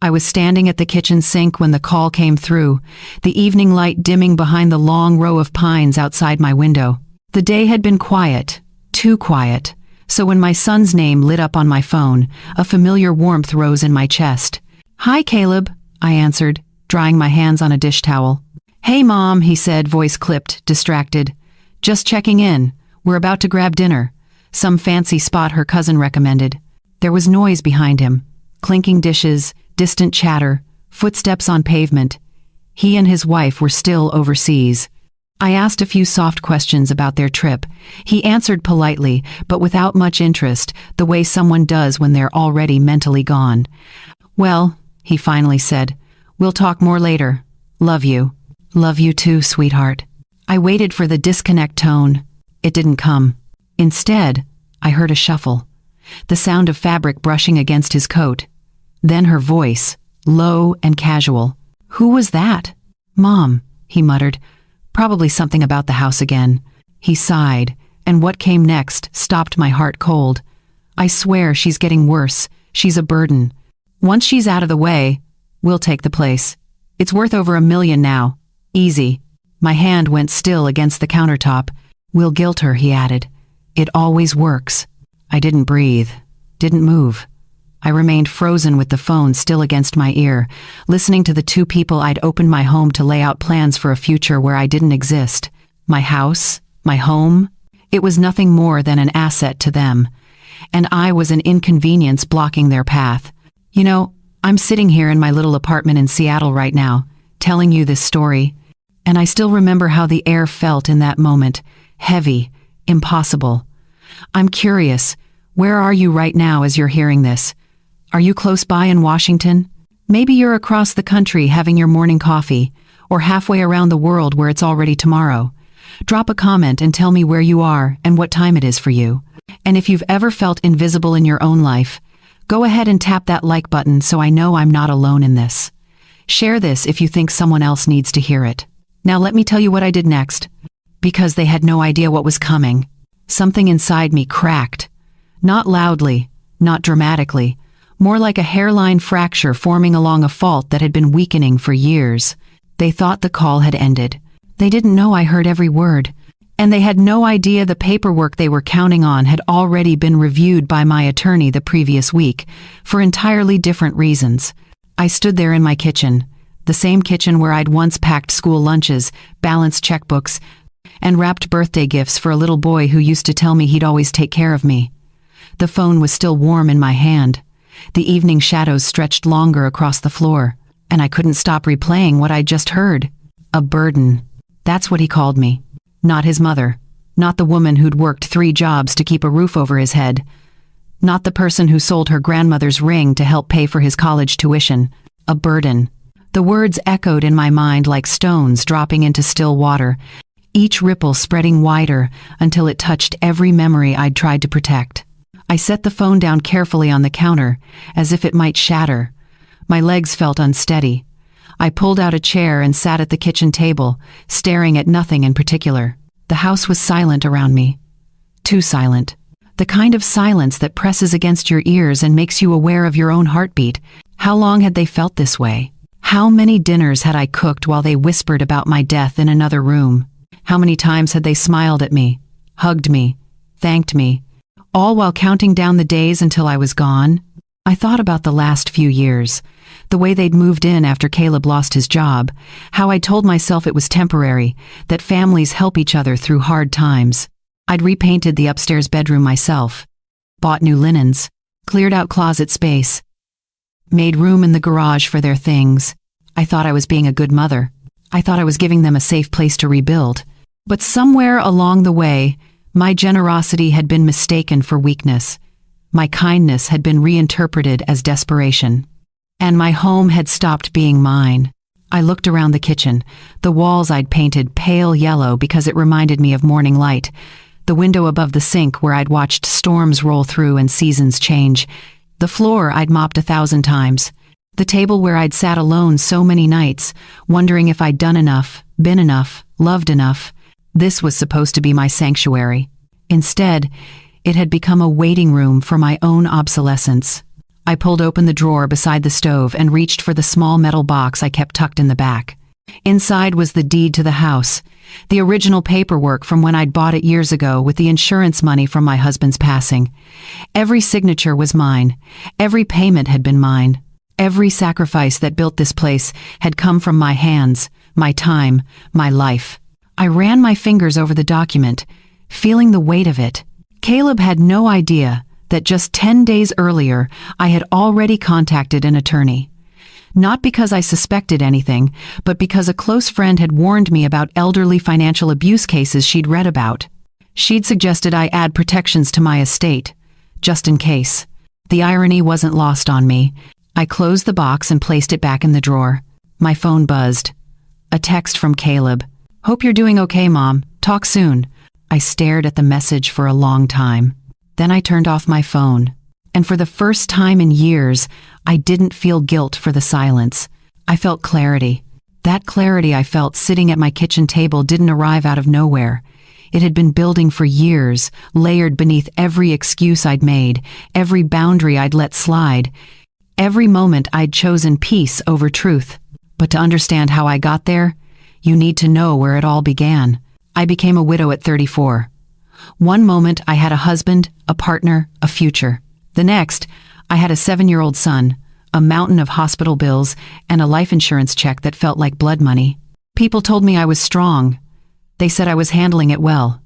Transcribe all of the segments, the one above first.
I was standing at the kitchen sink when the call came through, the evening light dimming behind the long row of pines outside my window. The day had been quiet, too quiet, so when my son's name lit up on my phone, a familiar warmth rose in my chest. "Hi, Caleb," I answered, drying my hands on a dish towel. "Hey, Mom," he said, voice clipped, distracted. "Just checking in. We're about to grab dinner. Some fancy spot her cousin recommended." There was noise behind him. Clinking dishes, distant chatter, footsteps on pavement. He and his wife were still overseas. I asked a few soft questions about their trip. He answered politely, but without much interest, the way someone does when they're already mentally gone. "Well," he finally said, "we'll talk more later. Love you." "Love you too, sweetheart." I waited for the disconnect tone. It didn't come. Instead, I heard a shuffle. The sound of fabric brushing against his coat. Then her voice, low and casual. "Who was that?" "Mom," he muttered. "Probably something about the house again." He sighed, and what came next stopped my heart cold. "I swear she's getting worse. She's a burden. Once she's out of the way, we'll take the place. It's worth over $1 million now. Easy." My hand went still against the countertop. "We'll guilt her," he added. "It always works." I didn't breathe, didn't move. I remained frozen with the phone still against my ear, listening to the two people I'd opened my home to lay out plans for a future where I didn't exist. My house, my home, it was nothing more than an asset to them. And I was an inconvenience blocking their path. You know, I'm sitting here in my little apartment in Seattle right now, telling you this story, and I still remember how the air felt in that moment, heavy, impossible. I'm curious, where are you right now as you're hearing this? Are you close by in Washington? Maybe you're across the country having your morning coffee, or halfway around the world where it's already tomorrow. Drop a comment and tell me where you are and what time it is for you. And if you've ever felt invisible in your own life, go ahead and tap that like button so I know I'm not alone in this. Share this if you think someone else needs to hear it. Now let me tell you what I did next. Because they had no idea what was coming. Something inside me cracked. Not loudly, not dramatically, more like a hairline fracture forming along a fault that had been weakening for years. They thought the call had ended. They didn't know I heard every word. And they had no idea the paperwork they were counting on had already been reviewed by my attorney the previous week, for entirely different reasons. I stood there in my kitchen, the same kitchen where I'd once packed school lunches, balanced checkbooks, and wrapped birthday gifts for a little boy who used to tell me he'd always take care of me. The phone was still warm in my hand. The evening shadows stretched longer across the floor, and I couldn't stop replaying what I'd just heard. A burden. That's what he called me. Not his mother. Not the woman who'd worked 3 jobs to keep a roof over his head. Not the person who sold her grandmother's ring to help pay for his college tuition. A burden. The words echoed in my mind like stones dropping into still water, each ripple spreading wider until it touched every memory I'd tried to protect. I set the phone down carefully on the counter, as if it might shatter. My legs felt unsteady. I pulled out a chair and sat at the kitchen table, staring at nothing in particular. The house was silent around me. Too silent. The kind of silence that presses against your ears and makes you aware of your own heartbeat. How long had they felt this way? How many dinners had I cooked while they whispered about my death in another room? How many times had they smiled at me, hugged me, thanked me, all while counting down the days until I was gone? I thought about the last few years, the way they'd moved in after Caleb lost his job, how I told myself it was temporary, that families help each other through hard times. I'd repainted the upstairs bedroom myself, bought new linens, cleared out closet space, made room in the garage for their things. I thought I was being a good mother. I thought I was giving them a safe place to rebuild. But somewhere along the way, my generosity had been mistaken for weakness. My kindness had been reinterpreted as desperation. And my home had stopped being mine. I looked around the kitchen. The walls I'd painted pale yellow because it reminded me of morning light. The window above the sink where I'd watched storms roll through and seasons change. The floor I'd mopped 1,000 times. The table where I'd sat alone so many nights, wondering if I'd done enough, been enough, loved enough. This was supposed to be my sanctuary. Instead, it had become a waiting room for my own obsolescence. I pulled open the drawer beside the stove and reached for the small metal box I kept tucked in the back. Inside was the deed to the house, the original paperwork from when I'd bought it years ago with the insurance money from my husband's passing. Every signature was mine. Every payment had been mine. Every sacrifice that built this place had come from my hands, my time, my life. I ran my fingers over the document, feeling the weight of it. Caleb had no idea that just 10 days earlier I had already contacted an attorney. Not because I suspected anything, but because a close friend had warned me about elderly financial abuse cases she'd read about. She'd suggested I add protections to my estate, just in case. The irony wasn't lost on me. I closed the box and placed it back in the drawer. My phone buzzed. A text from Caleb. "Hope you're doing okay, Mom. Talk soon." I stared at the message for a long time. Then I turned off my phone. And for the first time in years, I didn't feel guilt for the silence. I felt clarity. That clarity I felt sitting at my kitchen table didn't arrive out of nowhere. It had been building for years, layered beneath every excuse I'd made, every boundary I'd let slide, every moment I'd chosen peace over truth. But to understand how I got there, you need to know where it all began. I became a widow at 34. One moment I had a husband, a partner, a future. The next, I had a 7-year-old son, a mountain of hospital bills, and a life insurance check that felt like blood money. People told me I was strong. They said I was handling it well.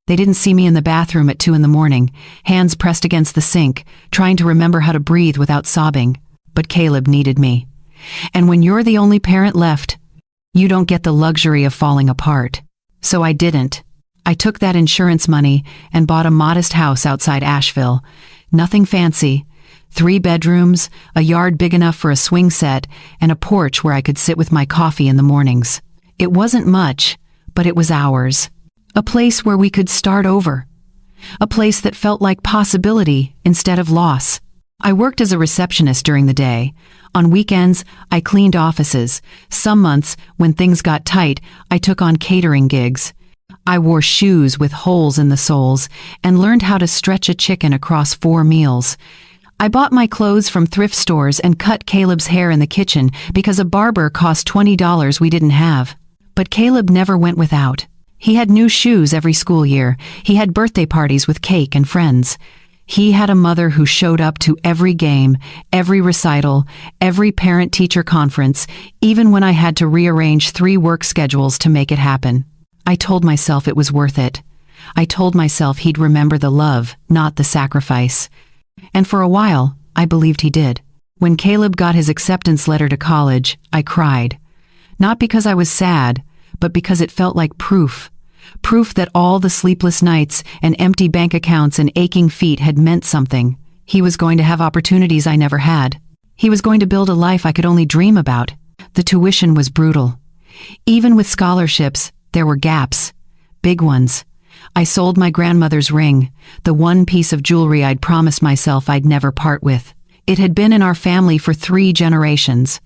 They didn't see me in the bathroom at 2 a.m, hands pressed against the sink, trying to remember how to breathe without sobbing. But Caleb needed me. And when you're the only parent left, you don't get the luxury of falling apart. So I didn't. I took that insurance money and bought a modest house outside Asheville. Nothing fancy. 3 bedrooms, a yard big enough for a swing set, and a porch where I could sit with my coffee in the mornings. It wasn't much, but it was ours. A place where we could start over. A place that felt like possibility instead of loss. I worked as a receptionist during the day. On weekends, I cleaned offices. Some months, when things got tight, I took on catering gigs. I wore shoes with holes in the soles and learned how to stretch a chicken across 4 meals. I bought my clothes from thrift stores and cut Caleb's hair in the kitchen because a barber cost $20 we didn't have. But Caleb never went without. He had new shoes every school year. He had birthday parties with cake and friends. He had a mother who showed up to every game, every recital, every parent-teacher conference, even when I had to rearrange 3 work schedules to make it happen. I told myself it was worth it. I told myself he'd remember the love, not the sacrifice. And for a while, I believed he did. When Caleb got his acceptance letter to college, I cried. Not because I was sad, but because it felt like proof. Proof that all the sleepless nights and empty bank accounts and aching feet had meant something. He was going to have opportunities I never had. He was going to build a life I could only dream about. The tuition was brutal. Even with scholarships, there were gaps. Big ones. I sold my grandmother's ring, the one piece of jewelry I'd promised myself I'd never part with. It had been in our family for 3 generations.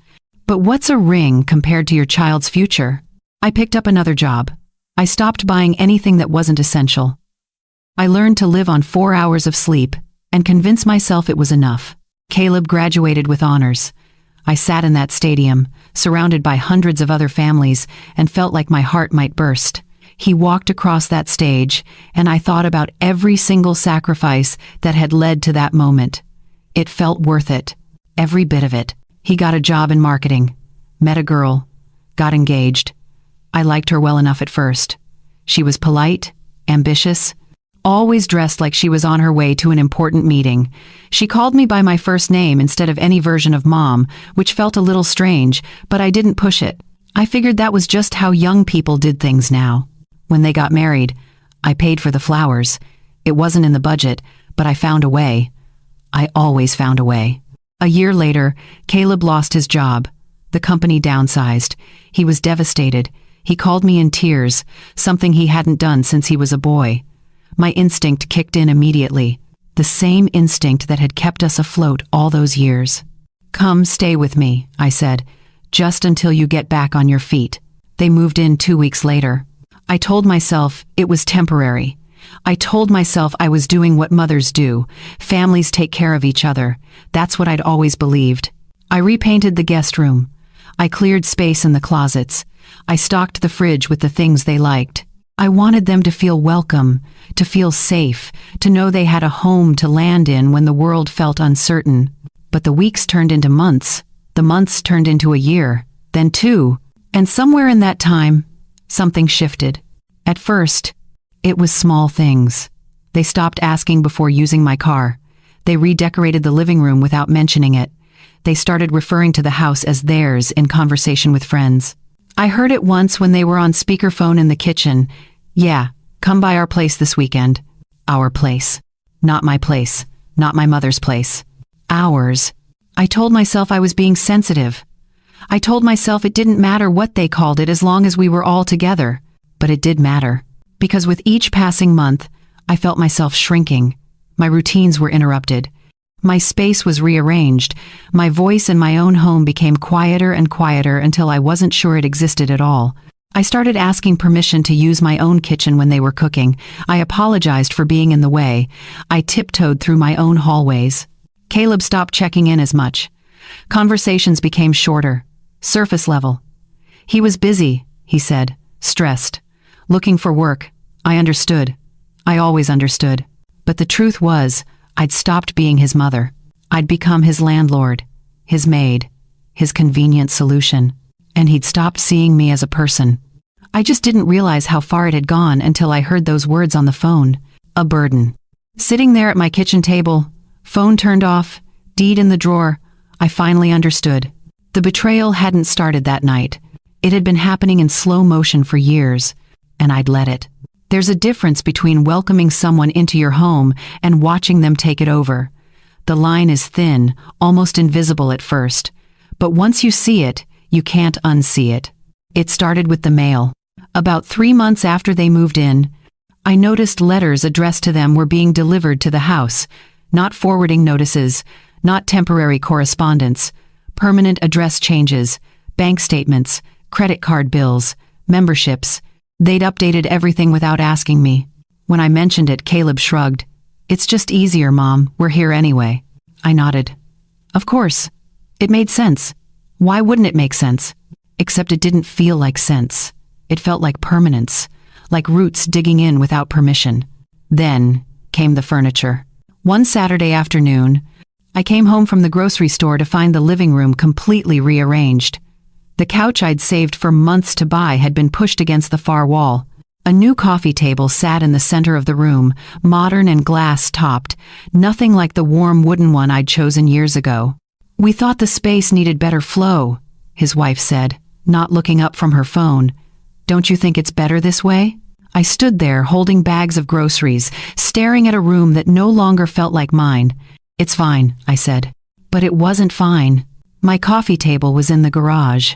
But what's a ring compared to your child's future? I picked up another job. I stopped buying anything that wasn't essential. I learned to live on 4 hours of sleep and convinced myself it was enough. Caleb graduated with honors. I sat in that stadium, surrounded by hundreds of other families, and felt like my heart might burst. He walked across that stage, and I thought about every single sacrifice that had led to that moment. It felt worth it. Every bit of it. He got a job in marketing, met a girl, got engaged. I liked her well enough at first. She was polite, ambitious, always dressed like she was on her way to an important meeting. She called me by my first name instead of any version of Mom, which felt a little strange, but I didn't push it. I figured that was just how young people did things now. When they got married, I paid for the flowers. It wasn't in the budget, but I found a way. I always found a way. A year later, Caleb lost his job. The company downsized. He was devastated. He called me in tears, something he hadn't done since he was a boy. My instinct kicked in immediately, the same instinct that had kept us afloat all those years. "Come stay with me," I said, "just until you get back on your feet." They moved in 2 weeks later. I told myself it was temporary. I told myself I was doing what mothers do. Families take care of each other. That's what I'd always believed. I repainted the guest room. I cleared space in the closets. I stocked the fridge with the things they liked. I wanted them to feel welcome, to feel safe, to know they had a home to land in when the world felt uncertain. But the weeks turned into months. The months turned into a year, then 2. And somewhere in that time, something shifted. At first, it was small things. They stopped asking before using my car. They redecorated the living room without mentioning it. They started referring to the house as theirs in conversation with friends. I heard it once when they were on speakerphone in the kitchen. "Yeah, come by our place this weekend." Our place. Not my place. Not my mother's place. Ours. I told myself I was being sensitive. I told myself it didn't matter what they called it as long as we were all together. But it did matter. Because with each passing month, I felt myself shrinking. My routines were interrupted. My space was rearranged. My voice in my own home became quieter and quieter until I wasn't sure it existed at all. I started asking permission to use my own kitchen when they were cooking. I apologized for being in the way. I tiptoed through my own hallways. Caleb stopped checking in as much. Conversations became shorter, surface level. He was busy, he said, stressed, looking for work. I understood. I always understood. But the truth was, I'd stopped being his mother. I'd become his landlord, his maid, his convenient solution. And he'd stopped seeing me as a person. I just didn't realize how far it had gone until I heard those words on the phone. A burden. Sitting there at my kitchen table, phone turned off, deed in the drawer, I finally understood. The betrayal hadn't started that night. It had been happening in slow motion for years, and I'd let it. There's a difference between welcoming someone into your home and watching them take it over. The line is thin, almost invisible at first. But once you see it, you can't unsee it. It started with the mail. About 3 months after they moved in, I noticed letters addressed to them were being delivered to the house. Not forwarding notices, not temporary correspondence, permanent address changes, bank statements, credit card bills, memberships. They'd updated everything without asking me. When I mentioned it, Caleb shrugged. "It's just easier, Mom. We're here anyway." I nodded. Of course. It made sense. Why wouldn't it make sense? Except it didn't feel like sense. It felt like permanence, like roots digging in without permission. Then came the furniture. One Saturday afternoon, I came home from the grocery store to find the living room completely rearranged. The couch I'd saved for months to buy had been pushed against the far wall. A new coffee table sat in the center of the room, modern and glass-topped, nothing like the warm wooden one I'd chosen years ago. "We thought the space needed better flow," his wife said, not looking up from her phone. "Don't you think it's better this way?" I stood there holding bags of groceries, staring at a room that no longer felt like mine. "It's fine," I said. But it wasn't fine. My coffee table was in the garage.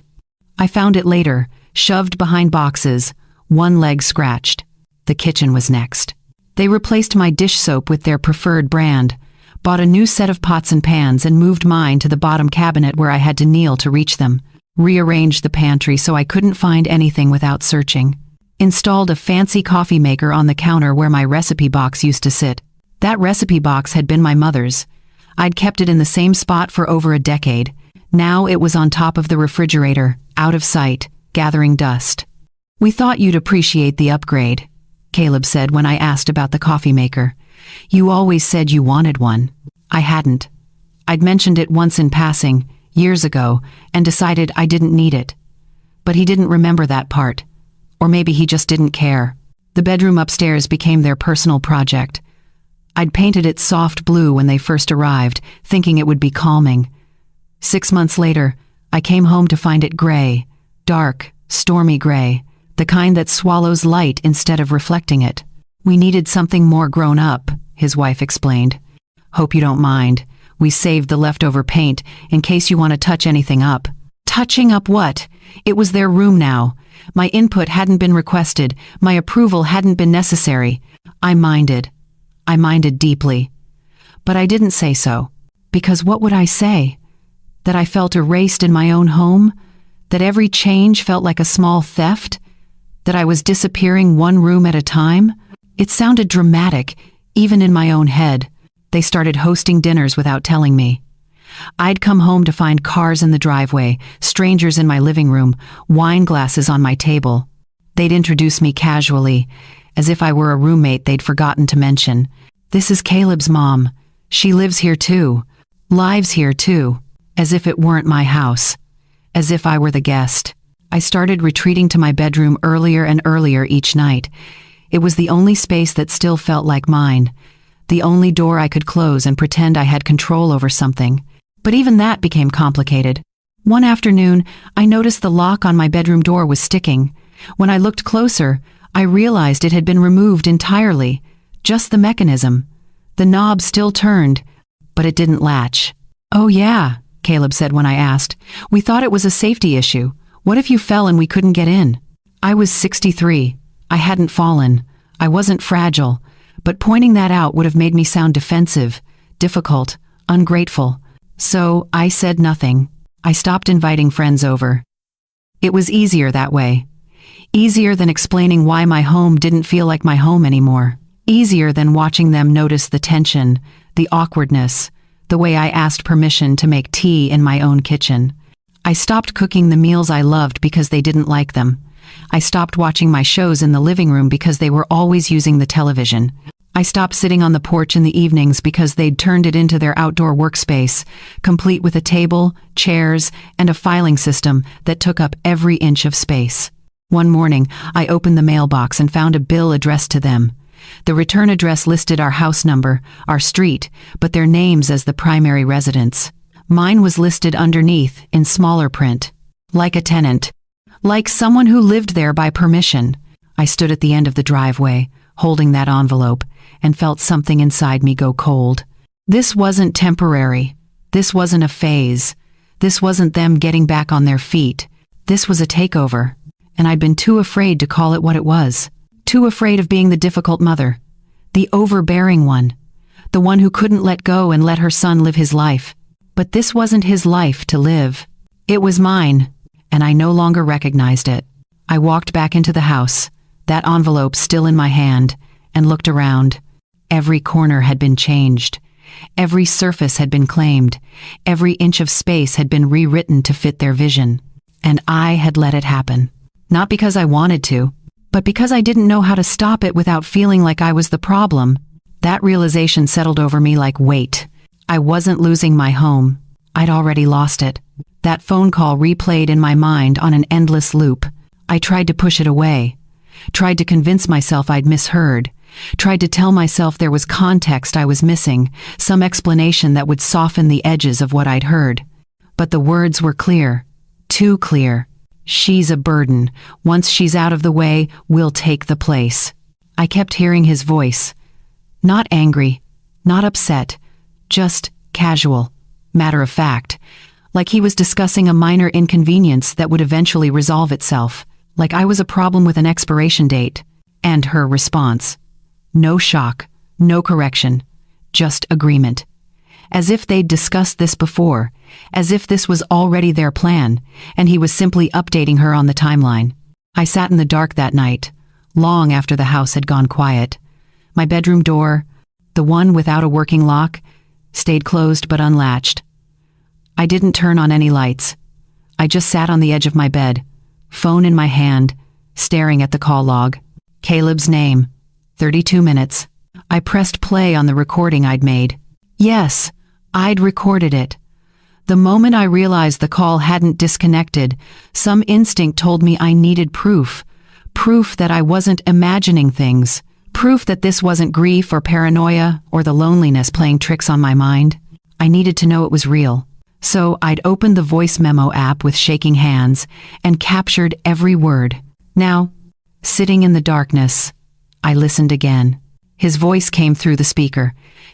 I found it later, shoved behind boxes, one leg scratched. The kitchen was next. They replaced my dish soap with their preferred brand, bought a new set of pots and pans and moved mine to the bottom cabinet where I had to kneel to reach them, rearranged the pantry so I couldn't find anything without searching, installed a fancy coffee maker on the counter where my recipe box used to sit. That recipe box had been my mother's. I'd kept it in the same spot for over a decade. Now it was on top of the refrigerator, out of sight, gathering dust. "We thought you'd appreciate the upgrade," Caleb said when I asked about the coffee maker. "You always said you wanted one." I hadn't. I'd mentioned it once in passing, years ago, and decided I didn't need it. But he didn't remember that part. Or maybe he just didn't care. The bedroom upstairs became their personal project. I'd painted it soft blue when they first arrived, thinking it would be calming. 6 months later, I came home to find it gray, dark, stormy gray, the kind that swallows light instead of reflecting it. "We needed something more grown up," his wife explained. "Hope you don't mind. We saved the leftover paint in case you want to touch anything up." Touching up what? It was their room now. My input hadn't been requested. My approval hadn't been necessary. I minded. I minded deeply. But I didn't say so. Because what would I say? That I felt erased in my own home? That every change felt like a small theft? That I was disappearing one room at a time? It sounded dramatic, even in my own head. They started hosting dinners without telling me. I'd come home to find cars in the driveway, strangers in my living room, wine glasses on my table. They'd introduce me casually, as if I were a roommate they'd forgotten to mention. "This is Caleb's mom. She lives here too. Lives here too." As if it weren't my house. As if I were the guest. I started retreating to my bedroom earlier and earlier each night. It was the only space that still felt like mine. The only door I could close and pretend I had control over something. But even that became complicated. One afternoon, I noticed the lock on my bedroom door was sticking. When I looked closer, I realized it had been removed entirely. Just the mechanism. The knob still turned, but it didn't latch. "Oh yeah," Caleb said when I asked. "We thought it was a safety issue. What if you fell and we couldn't get in?" I was 63. I hadn't fallen. I wasn't fragile. But pointing that out would have made me sound defensive, difficult, ungrateful. So I said nothing. I stopped inviting friends over. It was easier that way. Easier than explaining why my home didn't feel like my home anymore. Easier than watching them notice the tension, the awkwardness, the way I asked permission to make tea in my own kitchen. I stopped cooking the meals I loved because they didn't like them. I stopped watching my shows in the living room because they were always using the television. I stopped sitting on the porch in the evenings because they'd turned it into their outdoor workspace, complete with a table, chairs, and a filing system that took up every inch of space. One morning, I opened the mailbox and found a bill addressed to them. The return address listed our house number, our street, but their names as the primary residence. Mine was listed underneath, in smaller print. Like a tenant. Like someone who lived there by permission. I stood at the end of the driveway, holding that envelope, and felt something inside me go cold. This wasn't temporary. This wasn't a phase. This wasn't them getting back on their feet. This was a takeover. And I'd been too afraid to call it what it was. Too afraid of being the difficult mother. The overbearing one. The one who couldn't let go and let her son live his life. But this wasn't his life to live. It was mine, and I no longer recognized it. I walked back into the house, that envelope still in my hand, and looked around. Every corner had been changed. Every surface had been claimed. Every inch of space had been rewritten to fit their vision. And I had let it happen. Not because I wanted to, but because I didn't know how to stop it without feeling like I was the problem. That realization settled over me like weight. I wasn't losing my home. I'd already lost it. That phone call replayed in my mind on an endless loop. I tried to push it away. Tried to convince myself I'd misheard. Tried to tell myself there was context I was missing, some explanation that would soften the edges of what I'd heard. But the words were clear. Too clear. She's a burden. Once she's out of the way, we'll take the place. I kept hearing his voice. Not angry, not upset, just casual, matter of fact. Like he was discussing a minor inconvenience that would eventually resolve itself. Like I was a problem with an expiration date. And her response. No shock, no correction, just agreement. As if they'd discussed this before, as if this was already their plan, and he was simply updating her on the timeline. I sat in the dark that night, long after the house had gone quiet. My bedroom door, the one without a working lock, stayed closed but unlatched. I didn't turn on any lights. I just sat on the edge of my bed, phone in my hand, staring at the call log. Caleb's name, 32 minutes. I pressed play on the recording I'd made. Yes, I'd recorded it. The moment I realized the call hadn't disconnected, some instinct told me I needed proof. Proof that I wasn't imagining things. Proof that this wasn't grief or paranoia or the loneliness playing tricks on my mind. I needed to know it was real. So I'd opened the voice memo app with shaking hands and captured every word. Now, sitting in the darkness, I listened again. His voice came through the speaker,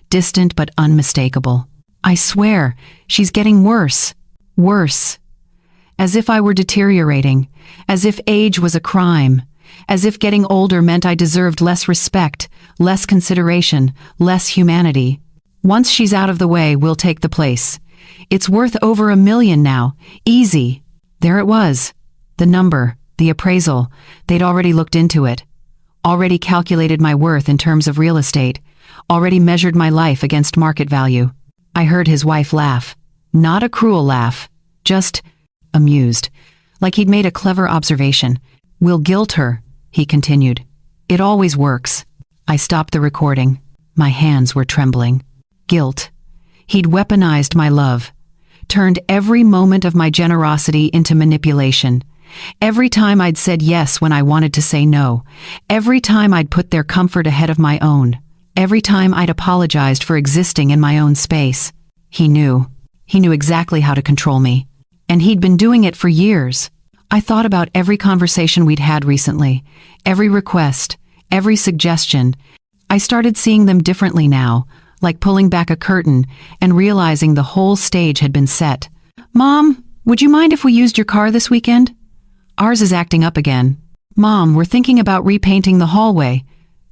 distant but unmistakable. I swear, she's getting worse. Worse. As if I were deteriorating. As if age was a crime. As if getting older meant I deserved less respect, less consideration, less humanity. Once she's out of the way, we'll take the place. It's worth over $1 million now. Easy. There it was. The number, the appraisal. They'd already looked into it. already calculated my worth in terms of real estate, already measured my life against market value. I heard his wife laugh. Not a cruel laugh, just amused, like he'd made a clever observation. "We'll guilt her," he continued. "It always works." I stopped the recording. My hands were trembling. Guilt. He'd weaponized my love, turned every moment of my generosity into manipulation. Every time I'd said yes when I wanted to say no. Every time I'd put their comfort ahead of my own. Every time I'd apologized for existing in my own space. He knew. He knew exactly how to control me. And he'd been doing it for years. I thought about every conversation we'd had recently, every request, every suggestion. I started seeing them differently now, like pulling back a curtain and realizing the whole stage had been set. "Mom, would you mind if we used your car this weekend? Ours is acting up again. Mom, we're thinking about repainting the hallway.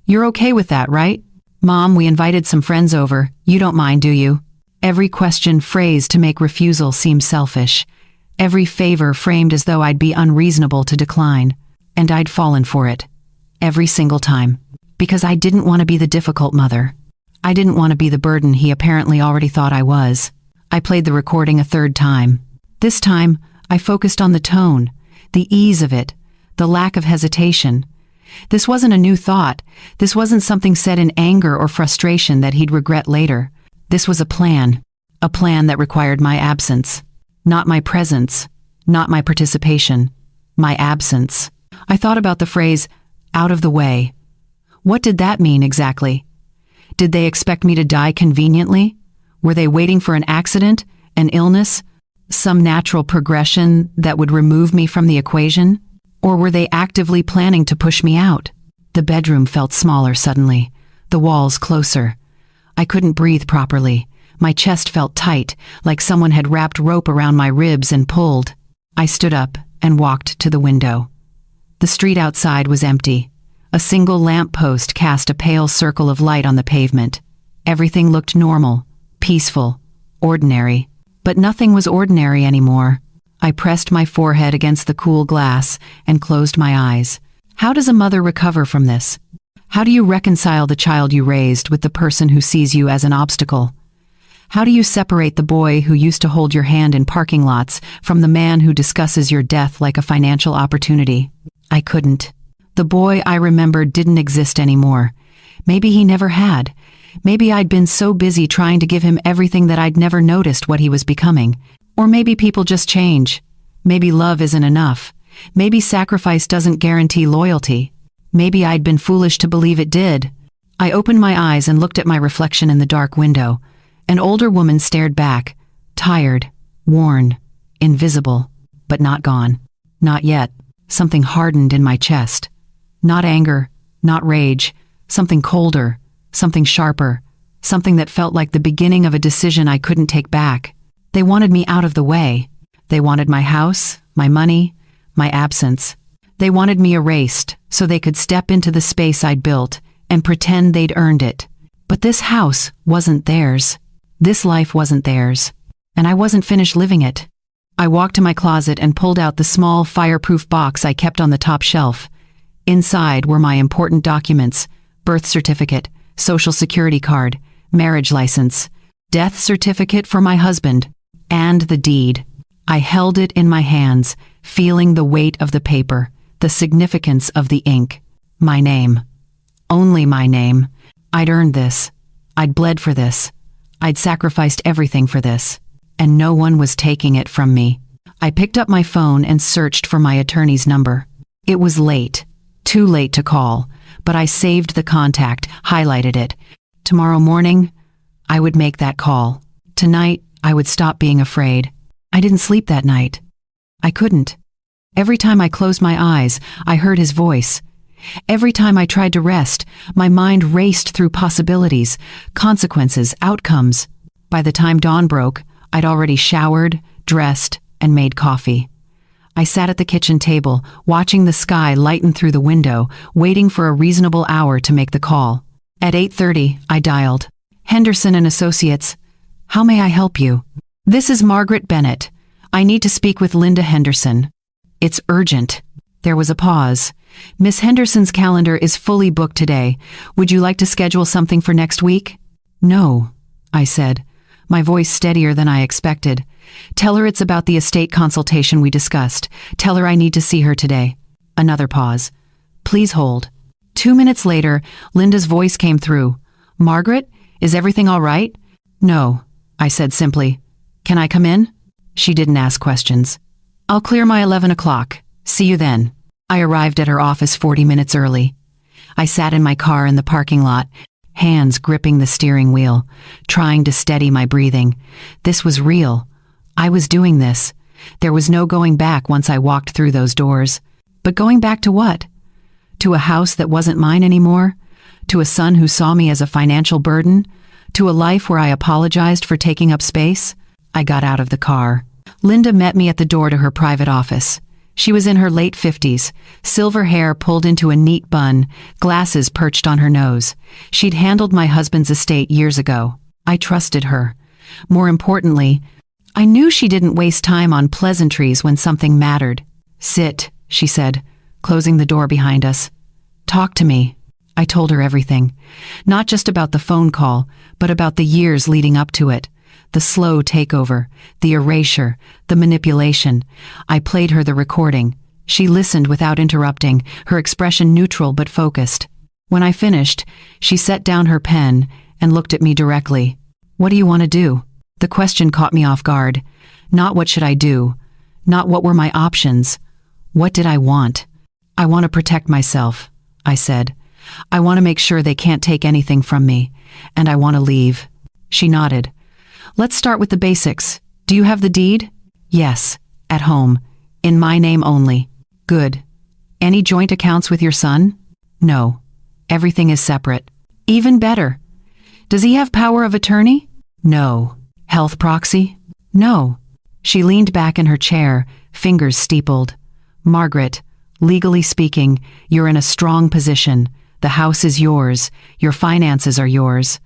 You're okay with that, right? Mom, we invited some friends over. You don't mind, do you?" Every question phrased to make refusal seem selfish. Every favor framed as though I'd be unreasonable to decline. And I'd fallen for it. Every single time. Because I didn't want to be the difficult mother. I didn't want to be the burden he apparently already thought I was. I played the recording a third time. This time, I focused on the tone, the ease of it, the lack of hesitation. This wasn't a new thought. This wasn't something said in anger or frustration that he'd regret later. This was a plan that required my absence. Not my presence, not my participation, my absence. I thought about the phrase, "out of the way." What did that mean exactly? Did they expect me to die conveniently? Were they waiting for an accident, an illness, some natural progression that would remove me from the equation? Or were they actively planning to push me out? The bedroom felt smaller suddenly, the walls closer. I couldn't breathe properly. My chest felt tight, like someone had wrapped rope around my ribs and pulled. I stood up and walked to the window. The street outside was empty. A single lamppost cast a pale circle of light on the pavement. Everything looked normal, peaceful, ordinary. But nothing was ordinary anymore. I pressed my forehead against the cool glass and closed my eyes. How does a mother recover from this? How do you reconcile the child you raised with the person who sees you as an obstacle? How do you separate the boy who used to hold your hand in parking lots from the man who discusses your death like a financial opportunity? I couldn't. The boy I remembered didn't exist anymore. Maybe he never had. Maybe I'd been so busy trying to give him everything that I'd never noticed what he was becoming. Or maybe people just change. Maybe love isn't enough. Maybe sacrifice doesn't guarantee loyalty. Maybe I'd been foolish to believe it did. I opened my eyes and looked at my reflection in the dark window. An older woman stared back, tired, worn, invisible, but not gone. Not yet. Something hardened in my chest. Not anger, not rage, something colder, something sharper, something that felt like the beginning of a decision I couldn't take back. They wanted me out of the way. They wanted my house, my money, my absence. They wanted me erased so they could step into the space I'd built and pretend they'd earned it. But this house wasn't theirs. This life wasn't theirs. And I wasn't finished living it. I walked to my closet and pulled out the small fireproof box I kept on the top shelf. Inside were my important documents: birth certificate, social security card, marriage license, death certificate for my husband, and the deed. I held it in my hands, feeling the weight of the paper, the significance of the ink. My name. Only my name. I'd earned this. I'd bled for this. I'd sacrificed everything for this. And no one was taking it from me. I picked up my phone and searched for my attorney's number. It was late. Too late to call, but I saved the contact, highlighted it. Tomorrow morning, I would make that call. Tonight, I would stop being afraid. I didn't sleep that night. I couldn't. Every time I closed my eyes, I heard his voice. Every time I tried to rest, my mind raced through possibilities, consequences, outcomes. By the time dawn broke, I'd already showered, dressed, and made coffee. I sat at the kitchen table, watching the sky lighten through the window, waiting for a reasonable hour to make the call. At 8:30, I dialed. "Henderson and Associates. How may I help you?" "This is Margaret Bennett. I need to speak with Linda Henderson." "It's urgent." There was a pause. Miss Henderson's calendar is fully booked today. Would you like to schedule something for next week? No, I said, my voice steadier than I expected. Tell her it's about the estate consultation we discussed. Tell her I need to see her today. Another pause. Please hold. 2 minutes later, Linda's voice came through. Margaret, is everything all right? No, I said simply. Can I come in? She didn't ask questions. I'll clear my 11 o'clock. See you then. I arrived at her office 40 minutes early. I sat in my car in the parking lot, hands gripping the steering wheel, trying to steady my breathing. This was real. I was doing this. There was no going back once I walked through those doors. But going back to what? To a house that wasn't mine anymore? To a son who saw me as a financial burden? To a life where I apologized for taking up space? I got out of the car. Linda met me at the door to her private office. She was in her late 50s, silver hair pulled into a neat bun, glasses perched on her nose. She'd handled my husband's estate years ago. I trusted her. More importantly, I knew she didn't waste time on pleasantries when something mattered. Sit, she said, closing the door behind us. Talk to me. I told her everything. Not just about the phone call, but about the years leading up to it. The slow takeover, the erasure, the manipulation. I played her the recording. She listened without interrupting, her expression neutral but focused. When I finished, she set down her pen and looked at me directly. What do you want to do? The question caught me off guard. Not what should I do? Not what were my options? What did I want? I want to protect myself, I said. I want to make sure they can't take anything from me, and I want to leave. She nodded. Let's start with the basics. Do you have the deed? Yes, at home, in my name only. Good. Any joint accounts with your son? No. Everything is separate. Even better. Does he have power of attorney? No. Health proxy? No. She leaned back in her chair, fingers steepled. Margaret, legally speaking, you're in a strong position. The house is yours. Your finances are yours.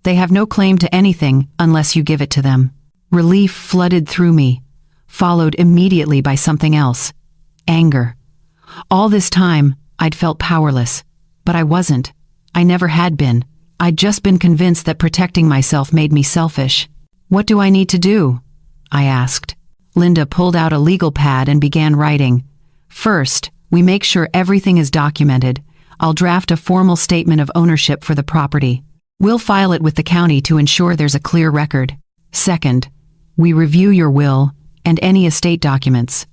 They have no claim to anything unless you give it to them. Relief flooded through me, followed immediately by something else. Anger. All this time, I'd felt powerless. But I wasn't. I never had been. I'd just been convinced that protecting myself made me selfish. What do I need to do? I asked. Linda pulled out a legal pad and began writing. First, we make sure everything is documented. I'll draft a formal statement of ownership for the property. We'll file it with the county to ensure there's a clear record. Second, we review your will and any estate documents.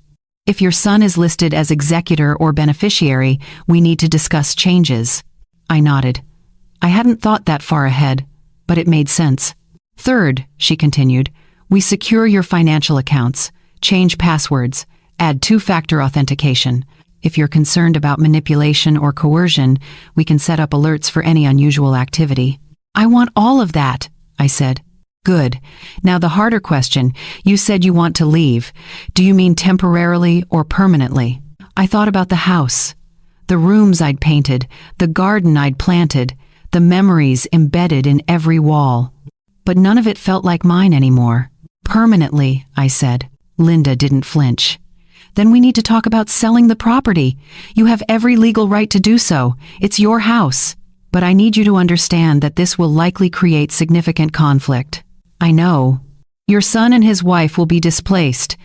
If your son is listed as executor or beneficiary, we need to discuss changes. I nodded. I hadn't thought that far ahead, but it made sense. Third, she continued, we secure your financial accounts, change passwords, add two-factor authentication. If you're concerned about manipulation or coercion, we can set up alerts for any unusual activity. I want all of that, I said. Good. Now the harder question. You said you want to leave. Do you mean temporarily or permanently? I thought about the house, the rooms I'd painted, the garden I'd planted, the memories embedded in every wall. But none of it felt like mine anymore. Permanently, I said. Linda didn't flinch. Then we need to talk about selling the property. You have every legal right to do so. It's your house. But I need you to understand that this will likely create significant conflict. I know. Your son and his wife will be displaced.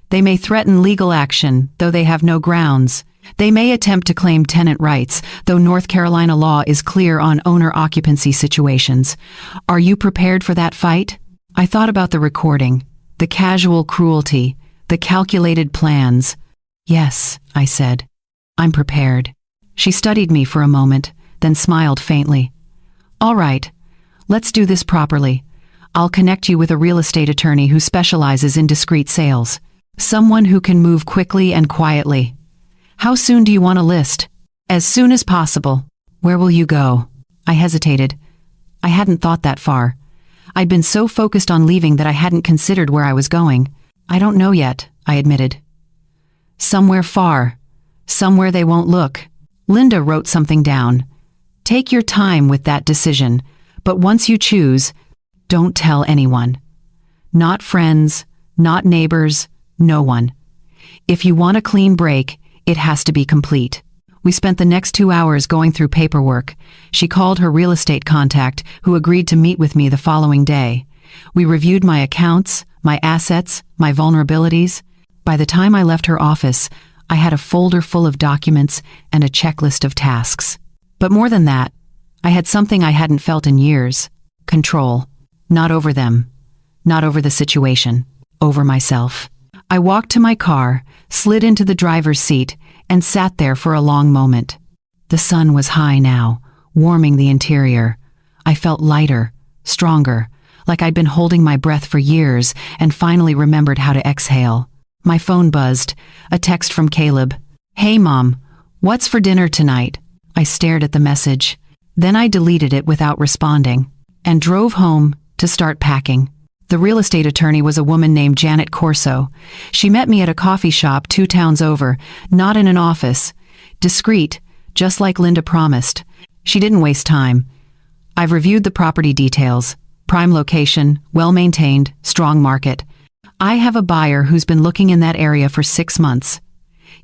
They may threaten legal action, though they have no grounds. They may attempt to claim tenant rights, though North Carolina law is clear on owner-occupancy situations. Are you prepared for that fight? I thought about the recording, the casual cruelty, the calculated plans. Yes, I said. I'm prepared. She studied me for a moment, then smiled faintly. All right, let's do this properly. I'll connect you with a real estate attorney who specializes in discreet sales. Someone who can move quickly and quietly. How soon do you want to list? As soon as possible. Where will you go? I hesitated. I hadn't thought that far. I'd been so focused on leaving that I hadn't considered where I was going. I don't know yet, I admitted. Somewhere far. Somewhere they won't look. Linda wrote something down. Take your time with that decision, but once you choose, don't tell anyone. Not friends, not neighbors, no one. If you want a clean break, it has to be complete. We spent the next 2 hours going through paperwork. She called her real estate contact, who agreed to meet with me the following day. We reviewed my accounts, my assets, my vulnerabilities. By the time I left her office, I had a folder full of documents and a checklist of tasks. But more than that, I had something I hadn't felt in years: control. Not over them, not over the situation, over myself. I walked to my car, slid into the driver's seat, and sat there for a long moment. The sun was high now, warming the interior. I felt lighter, stronger, like I'd been holding my breath for years and finally remembered how to exhale. My phone buzzed, a text from Caleb. "Hey Mom, what's for dinner tonight?" I stared at the message. Then I deleted it without responding, and drove home to start packing. The real estate attorney was a woman named Janet Corso. She met me at a coffee shop 2 towns over, not in an office. Discreet, just like Linda promised. She didn't waste time. I've reviewed the property details. Prime location, well-maintained, strong market. I have a buyer who's been looking in that area for 6 months.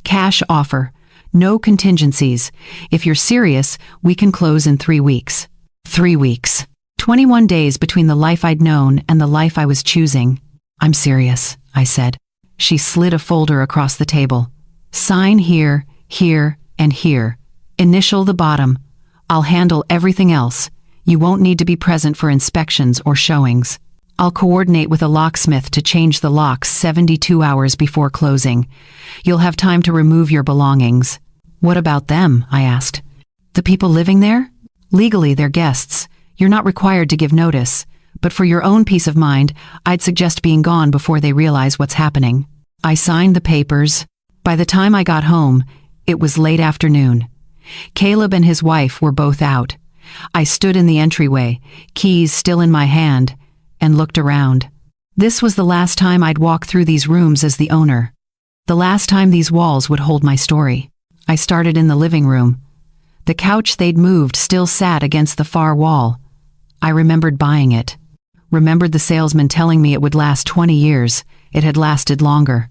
Cash offer. No contingencies. If you're serious, we can close in 3 weeks. 3 weeks. 21 days between the life I'd known and the life I was choosing. "I'm serious," I said. She slid a folder across the table. "Sign here, here, and here. Initial the bottom. I'll handle everything else. You won't need to be present for inspections or showings. I'll coordinate with a locksmith to change the locks 72 hours before closing. You'll have time to remove your belongings." "What about them?" I asked. "The people living there? Legally, they're guests. You're not required to give notice, but for your own peace of mind, I'd suggest being gone before they realize what's happening." I signed the papers. By the time I got home, it was late afternoon. Caleb and his wife were both out. I stood in the entryway, keys still in my hand, and looked around. This was the last time I'd walk through these rooms as the owner. The last time these walls would hold my story. I started in the living room. The couch they'd moved still sat against the far wall. I remembered buying it. Remembered the salesman telling me it would last 20 years. It had lasted longer.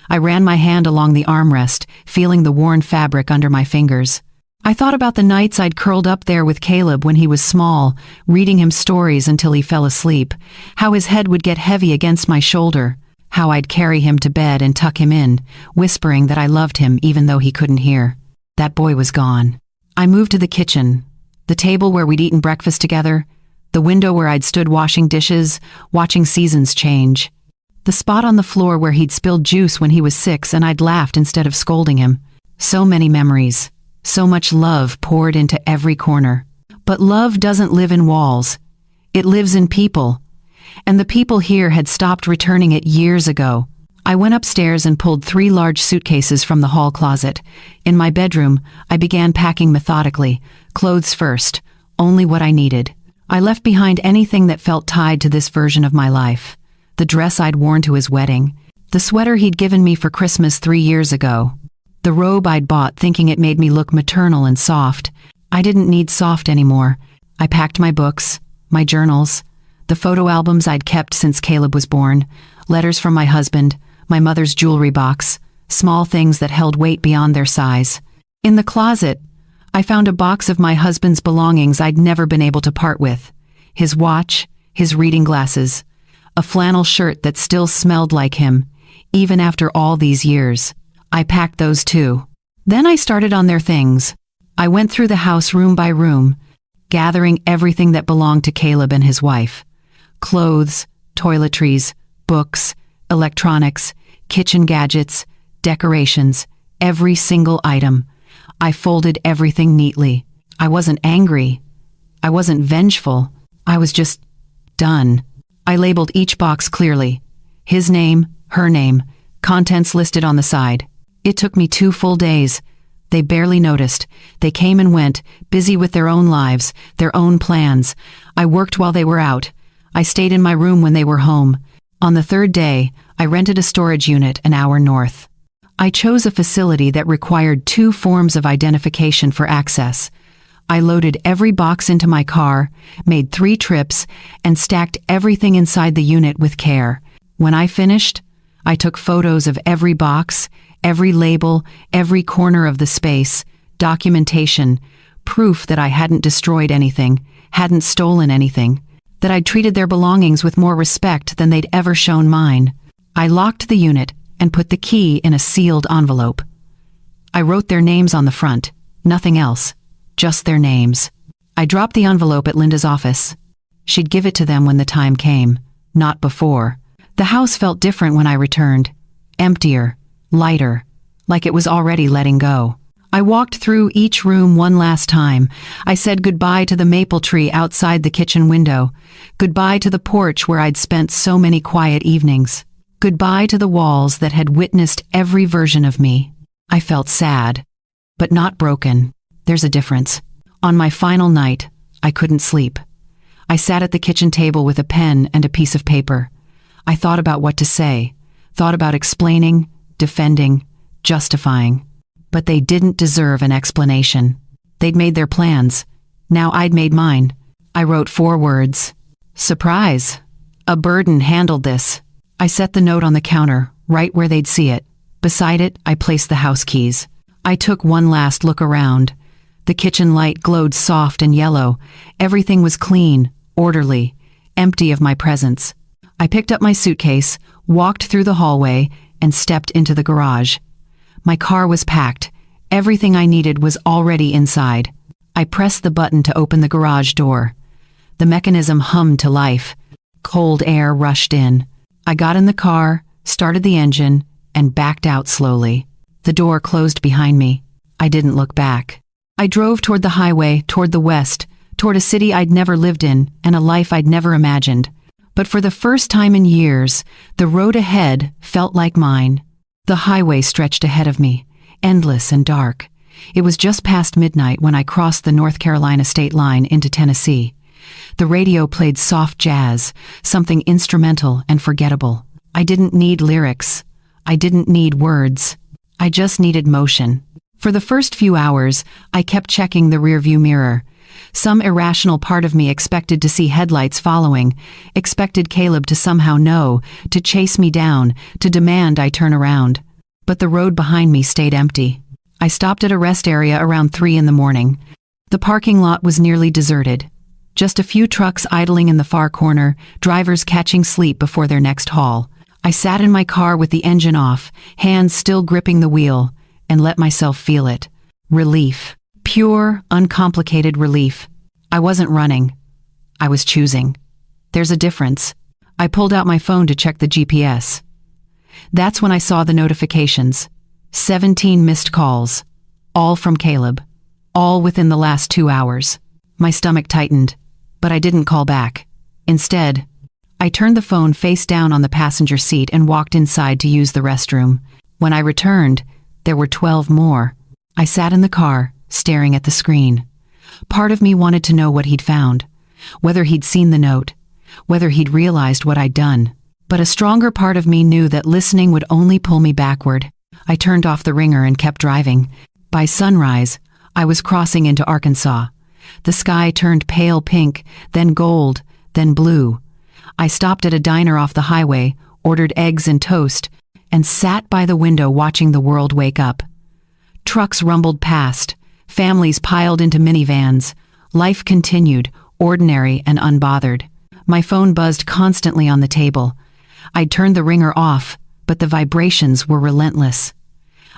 I ran my hand along the armrest, feeling the worn fabric under my fingers. I thought about the nights I'd curled up there with Caleb when he was small, reading him stories until he fell asleep, how his head would get heavy against my shoulder, how I'd carry him to bed and tuck him in, whispering that I loved him even though he couldn't hear. That boy was gone. I moved to the kitchen, the table where we'd eaten breakfast together, the window where I'd stood washing dishes, watching seasons change, the spot on the floor where he'd spilled juice when he was 6 and I'd laughed instead of scolding him. So many memories. So much love poured into every corner. But love doesn't live in walls. It lives in people. And the people here had stopped returning it years ago. I went upstairs and pulled 3 large suitcases from the hall closet. In my bedroom, I began packing methodically, clothes first, only what I needed. I left behind anything that felt tied to this version of my life. The dress I'd worn to his wedding, the sweater he'd given me for Christmas 3 years ago, the robe I'd bought thinking it made me look maternal and soft. I didn't need soft anymore. I packed my books, my journals, the photo albums I'd kept since Caleb was born, letters from my husband, my mother's jewelry box, small things that held weight beyond their size. In the closet, I found a box of my husband's belongings I'd never been able to part with. His watch, his reading glasses, a flannel shirt that still smelled like him, even after all these years. I packed those too. Then I started on their things. I went through the house room by room, gathering everything that belonged to Caleb and his wife. Clothes, toiletries, books, electronics, kitchen gadgets, decorations, every single item. I folded everything neatly. I wasn't angry. I wasn't vengeful. I was just done. I labeled each box clearly. His name, her name, contents listed on the side. It took me 2 full days. They barely noticed. They came and went, busy with their own lives, their own plans. I worked while they were out. I stayed in my room when they were home. On the 3rd day, I rented a storage unit an hour north. I chose a facility that required 2 forms of identification for access. I loaded every box into my car, made 3 trips, and stacked everything inside the unit with care. When I finished, I took photos of every box, every label, every corner of the space, documentation, proof that I hadn't destroyed anything, hadn't stolen anything, that I'd treated their belongings with more respect than they'd ever shown mine. I locked the unit and put the key in a sealed envelope. I wrote their names on the front, nothing else, just their names. I dropped the envelope at Linda's office. She'd give it to them when the time came, not before. The house felt different when I returned, emptier, lighter, like it was already letting go. I walked through each room one last time. I said goodbye to the maple tree outside the kitchen window, goodbye to the porch where I'd spent so many quiet evenings, goodbye to the walls that had witnessed every version of me. I felt sad, but not broken. There's a difference. On my final night, I couldn't sleep. I sat at the kitchen table with a pen and a piece of paper. I thought about what to say, thought about explaining, defending, justifying. But they didn't deserve an explanation. They'd made their plans. Now I'd made mine. I wrote 4 words. Surprise. A burden handled this. I set the note on the counter, right where they'd see it. Beside it, I placed the house keys. I took one last look around. The kitchen light glowed soft and yellow. Everything was clean, orderly, empty of my presence. I picked up my suitcase, walked through the hallway, and stepped into the garage. My car was packed. Everything I needed was already inside. I pressed the button to open the garage door. The mechanism hummed to life. Cold air rushed in. I got in the car, started the engine, and backed out slowly. The door closed behind me. I didn't look back. I drove toward the highway, toward the west, toward a city I'd never lived in and a life I'd never imagined. But for the first time in years, the road ahead felt like mine. The highway stretched ahead of me, endless and dark. It was just past midnight when I crossed the North Carolina state line into Tennessee. The radio played soft jazz, something instrumental and forgettable. I didn't need lyrics. I didn't need words. I just needed motion. For the first few hours, I kept checking the rearview mirror. Some irrational part of me expected to see headlights following, expected Caleb to somehow know, to chase me down, to demand I turn around. But the road behind me stayed empty. I stopped at a rest area around 3 in the morning. The parking lot was nearly deserted. Just a few trucks idling in the far corner, drivers catching sleep before their next haul. I sat in my car with the engine off, hands still gripping the wheel, and let myself feel it. Relief. Pure, uncomplicated relief. I wasn't running. I was choosing. There's a difference. I pulled out my phone to check the GPS. That's when I saw the notifications. 17 missed calls. All from Caleb. All within the last 2 hours. My stomach tightened, but I didn't call back. Instead, I turned the phone face down on the passenger seat and walked inside to use the restroom. When I returned, there were 12 more. I sat in the car, staring at the screen. Part of me wanted to know what he'd found, whether he'd seen the note, whether he'd realized what I'd done. But a stronger part of me knew that listening would only pull me backward. I turned off the ringer and kept driving. By sunrise, I was crossing into Arkansas. The sky turned pale pink, then gold, then blue. I stopped at a diner off the highway, ordered eggs and toast, and sat by the window watching the world wake up. Trucks rumbled past, families piled into minivans. Life continued, ordinary and unbothered. My phone buzzed constantly on the table. I'd turned the ringer off, but the vibrations were relentless.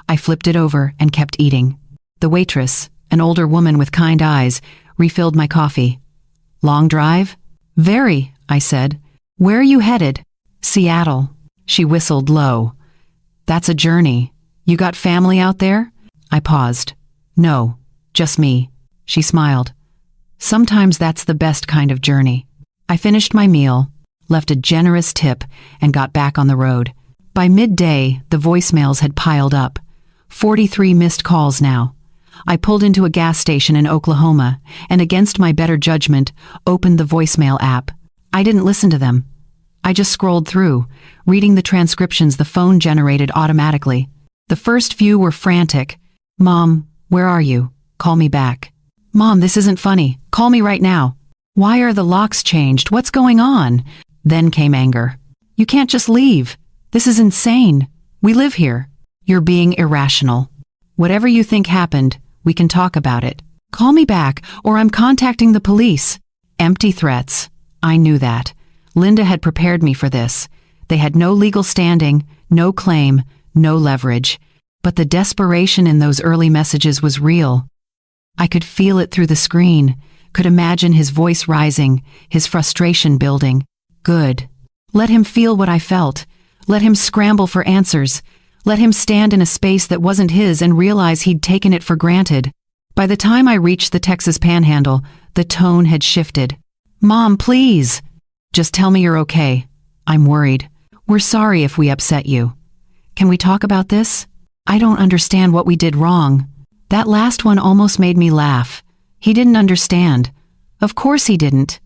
I flipped it over and kept eating. The waitress, an older woman with kind eyes, refilled my coffee. "Long drive?" "Very," I said. "Where are you headed?" "Seattle." She whistled low. "That's a journey. You got family out there?" I paused. "No, just me." She smiled. "Sometimes that's the best kind of journey." I finished my meal, left a generous tip, and got back on the road. By midday, the voicemails had piled up. 43 missed calls now. I pulled into a gas station in Oklahoma and, against my better judgment, opened the voicemail app. I didn't listen to them. I just scrolled through, reading the transcriptions the phone generated automatically. The first few were frantic. "Mom, where are you? Call me back." "Mom, this isn't funny. Call me right now." "Why are the locks changed? What's going on?" Then came anger. "You can't just leave. This is insane. We live here. You're being irrational. Whatever you think happened, We can talk about it. Call me back, or I'm contacting the police. Empty threats. I knew that. Linda had prepared me for this. They had no legal standing, no claim, no leverage. But the desperation in those early messages was real. I could feel it through the screen, could imagine his voice rising, his frustration building. Good. Let him feel what I felt. Let him scramble for answers. Let him stand in a space that wasn't his and realize he'd taken it for granted. By the time I reached the Texas Panhandle, the tone had shifted. Mom, please. Just tell me you're okay. I'm worried. We're sorry if we upset you. Can we talk about this? I don't understand what we did wrong. That last one almost made me laugh. He didn't understand. Of course he didn't.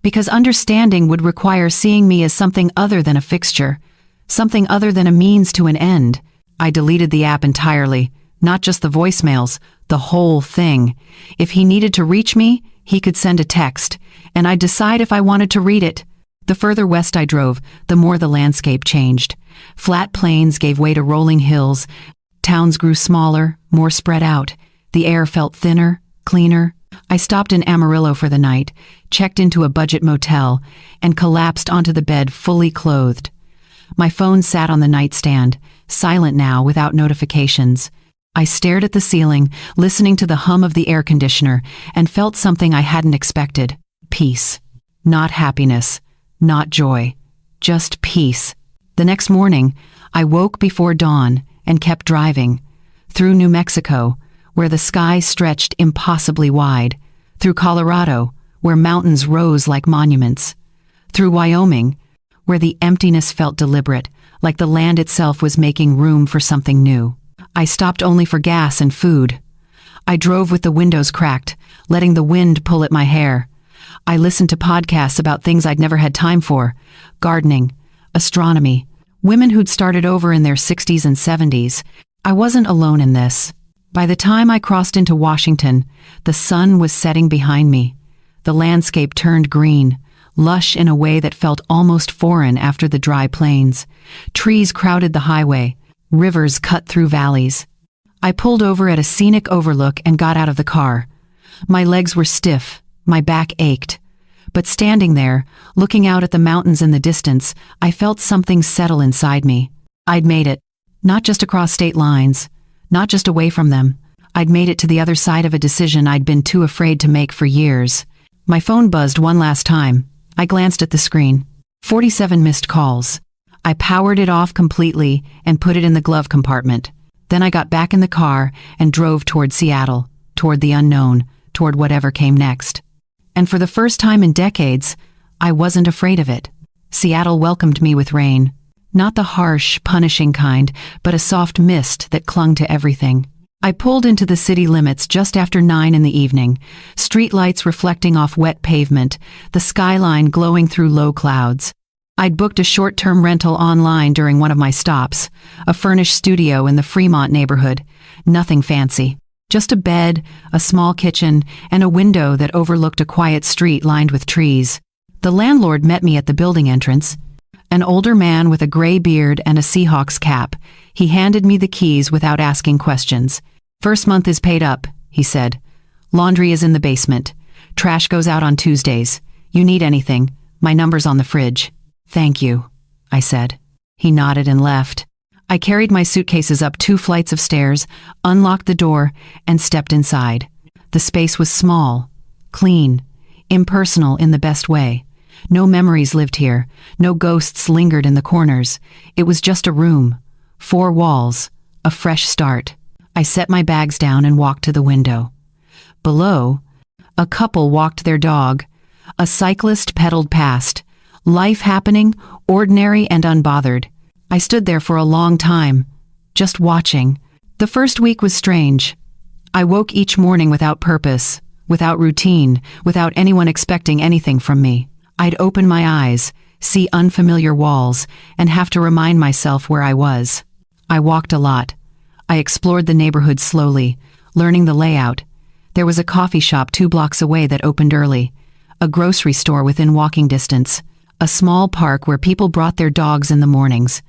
Because understanding would require seeing me as something other than a fixture, something other than a means to an end. I deleted the app entirely, not just the voicemails, the whole thing. If he needed to reach me, he could send a text, and I'd decide if I wanted to read it. The further west I drove, the more the landscape changed. Flat plains gave way to rolling hills. Towns grew smaller, more spread out. The air felt thinner, cleaner. I stopped in Amarillo for the night, checked into a budget motel, and collapsed onto the bed fully clothed. My phone sat on the nightstand, silent now without notifications. I stared at the ceiling, listening to the hum of the air conditioner, and felt something I hadn't expected. Peace. Not happiness. Not joy. Just peace. The next morning, I woke before dawn and kept driving. Through New Mexico, where the sky stretched impossibly wide. Through Colorado, where mountains rose like monuments. Through Wyoming, where the emptiness felt deliberate, like the land itself was making room for something new. I stopped only for gas and food. I drove with the windows cracked, letting the wind pull at my hair. I listened to podcasts about things I'd never had time for: gardening, astronomy, women who'd started over in their 60s and 70s. I wasn't alone in this. By the time I crossed into Washington, the sun was setting behind me. The landscape turned green, lush in a way that felt almost foreign after the dry plains. Trees crowded the highway. Rivers cut through valleys. I pulled over at a scenic overlook and got out of the car. My legs were stiff, my back ached. But standing there, looking out at the mountains in the distance, I felt something settle inside me. I'd made it. Not just across state lines, not just away from them. I'd made it to the other side of a decision I'd been too afraid to make for years. My phone buzzed one last time. I glanced at the screen. 47 missed calls. I powered it off completely and put it in the glove compartment. Then I got back in the car and drove toward Seattle, toward the unknown, toward whatever came next. And for the first time in decades, I wasn't afraid of it. Seattle welcomed me with rain. Not the harsh, punishing kind, but a soft mist that clung to everything. I pulled into the city limits just after 9 in the evening, streetlights reflecting off wet pavement, the skyline glowing through low clouds. I'd booked a short-term rental online during one of my stops, a furnished studio in the Fremont neighborhood. Nothing fancy. Just a bed, a small kitchen, and a window that overlooked a quiet street lined with trees. The landlord met me at the building entrance. An older man with a gray beard and a Seahawks cap. He handed me the keys without asking questions. "First month is paid up," he said. "Laundry is in the basement. Trash goes out on Tuesdays. You need anything, my number's on the fridge." "Thank you," I said. He nodded and left. I carried my suitcases up 2 flights of stairs, unlocked the door, and stepped inside. The space was small, clean, impersonal in the best way. No memories lived here, no ghosts lingered in the corners. It was just a room, 4 walls, a fresh start. I set my bags down and walked to the window. Below, a couple walked their dog. A cyclist pedaled past. Life happening, ordinary and unbothered. I stood there for a long time, just watching. The first week was strange. I woke each morning without purpose, without routine, without anyone expecting anything from me. I'd open my eyes, see unfamiliar walls, and have to remind myself where I was. I walked a lot. I explored the neighborhood slowly, learning the layout. There was a coffee shop 2 blocks away that opened early, a grocery store within walking distance, a small park where people brought their dogs in the mornings.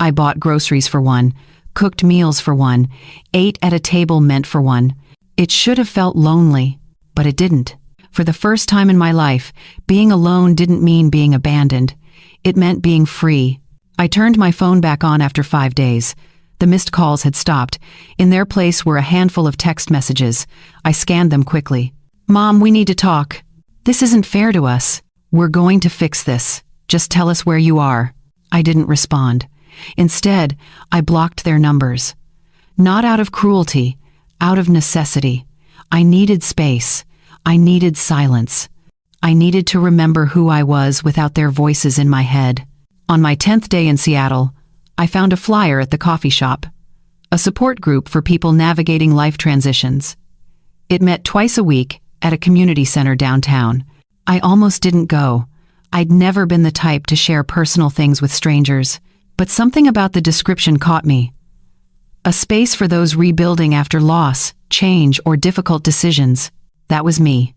I bought groceries for one, cooked meals for one, ate at a table meant for one. It should have felt lonely, but it didn't. For the first time in my life, being alone didn't mean being abandoned. It meant being free. I turned my phone back on after 5 days. The missed calls had stopped. In their place were a handful of text messages. I scanned them quickly. "Mom, we need to talk. This isn't fair to us. We're going to fix this. Just tell us where you are." I didn't respond. Instead, I blocked their numbers. Not out of cruelty, out of necessity. I needed space. I needed silence. I needed to remember who I was without their voices in my head. On my 10th day in Seattle, I found a flyer at the coffee shop, a support group for people navigating life transitions. It met twice a week at a community center downtown. I almost didn't go. I'd never been the type to share personal things with strangers, but something about the description caught me. A space for those rebuilding after loss, change, or difficult decisions. That was me.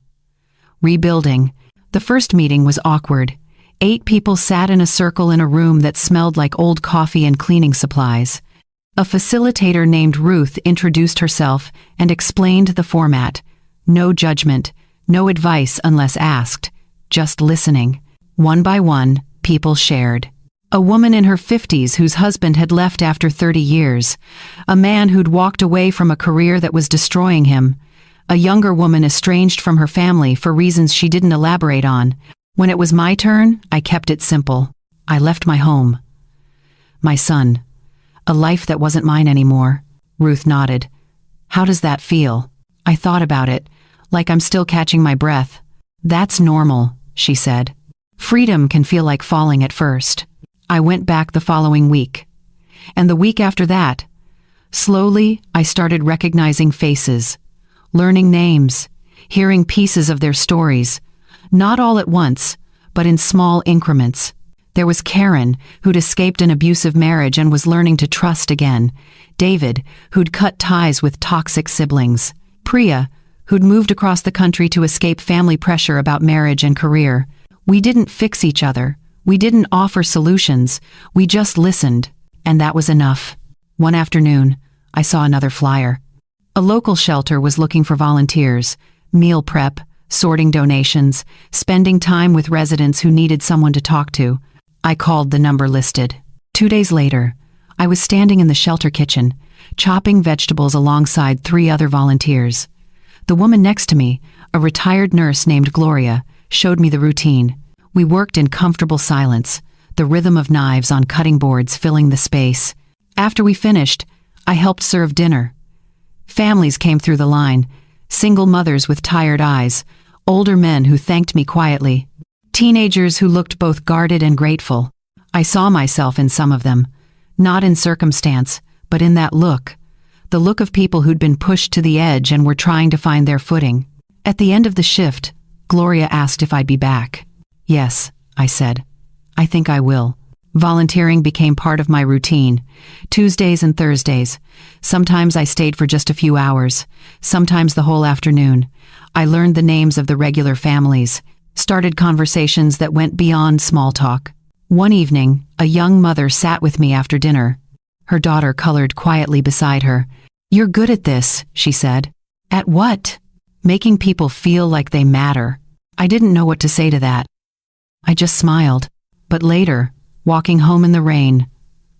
Rebuilding. The first meeting was awkward. 8 people sat in a circle in a room that smelled like old coffee and cleaning supplies. A facilitator named Ruth introduced herself and explained the format. No judgment, no advice unless asked, just listening. One by one, people shared. A woman in her 50s whose husband had left after 30 years. A man who'd walked away from a career that was destroying him. A younger woman estranged from her family for reasons she didn't elaborate on. When it was my turn, I kept it simple. I left my home. My son. A life that wasn't mine anymore. Ruth nodded. How does that feel? I thought about it, like I'm still catching my breath. That's normal, she said. Freedom can feel like falling at first. I went back the following week. And the week after that. Slowly, I started recognizing faces, learning names, hearing pieces of their stories. Not all at once, but in small increments. There was Karen, who'd escaped an abusive marriage and was learning to trust again. David, who'd cut ties with toxic siblings. Priya, who'd moved across the country to escape family pressure about marriage and career. We didn't fix each other. We didn't offer solutions. We just listened, and that was enough. One afternoon, I saw another flyer. A local shelter was looking for volunteers, meal prep, sorting donations, spending time with residents who needed someone to talk to. I called the number listed. 2 days later, I was standing in the shelter kitchen, chopping vegetables alongside 3 other volunteers. The woman next to me, a retired nurse named Gloria, showed me the routine. We worked in comfortable silence, the rhythm of knives on cutting boards filling the space. After we finished, I helped serve dinner. Families came through the line, single mothers with tired eyes, older men who thanked me quietly, teenagers who looked both guarded and grateful. I saw myself in some of them, not in circumstance, but in that look, the look of people who'd been pushed to the edge and were trying to find their footing. At the end of the shift, Gloria asked if I'd be back. Yes, I said. I think I will. Volunteering became part of my routine. Tuesdays and Thursdays. Sometimes I stayed for just a few hours, sometimes the whole afternoon. I learned the names of the regular families, started conversations that went beyond small talk. One evening, a young mother sat with me after dinner. Her daughter colored quietly beside her. "You're good at this," she said. "At what?" "Making people feel like they matter." I didn't know what to say to that. I just smiled. But later, walking home in the rain,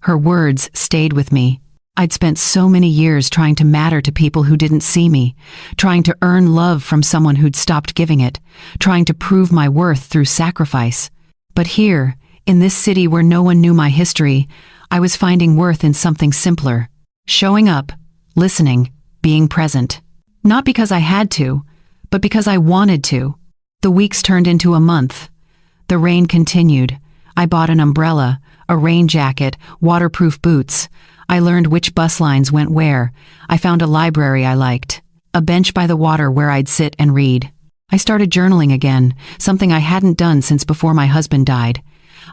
her words stayed with me. I'd spent so many years trying to matter to people who didn't see me, trying to earn love from someone who'd stopped giving it, trying to prove my worth through sacrifice. But here, in this city where no one knew my history, I was finding worth in something simpler. Showing up, listening, being present. Not because I had to, but because I wanted to. The weeks turned into a month. The rain continued. I bought an umbrella, a rain jacket, waterproof boots. I learned which bus lines went where. I found a library I liked, a bench by the water where I'd sit and read. I started journaling again, something I hadn't done since before my husband died.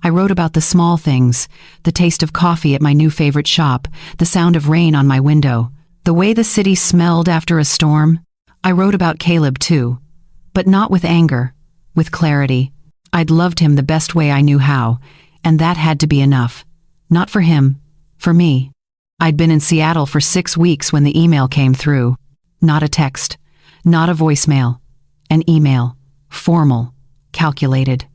I wrote about the small things, the taste of coffee at my new favorite shop, the sound of rain on my window, the way the city smelled after a storm. I wrote about Caleb too, but not with anger, with clarity. I'd loved him the best way I knew how, and that had to be enough. Not for him, for me. I'd been in Seattle for 6 weeks when the email came through. Not a text, not a voicemail, an email, formal, calculated.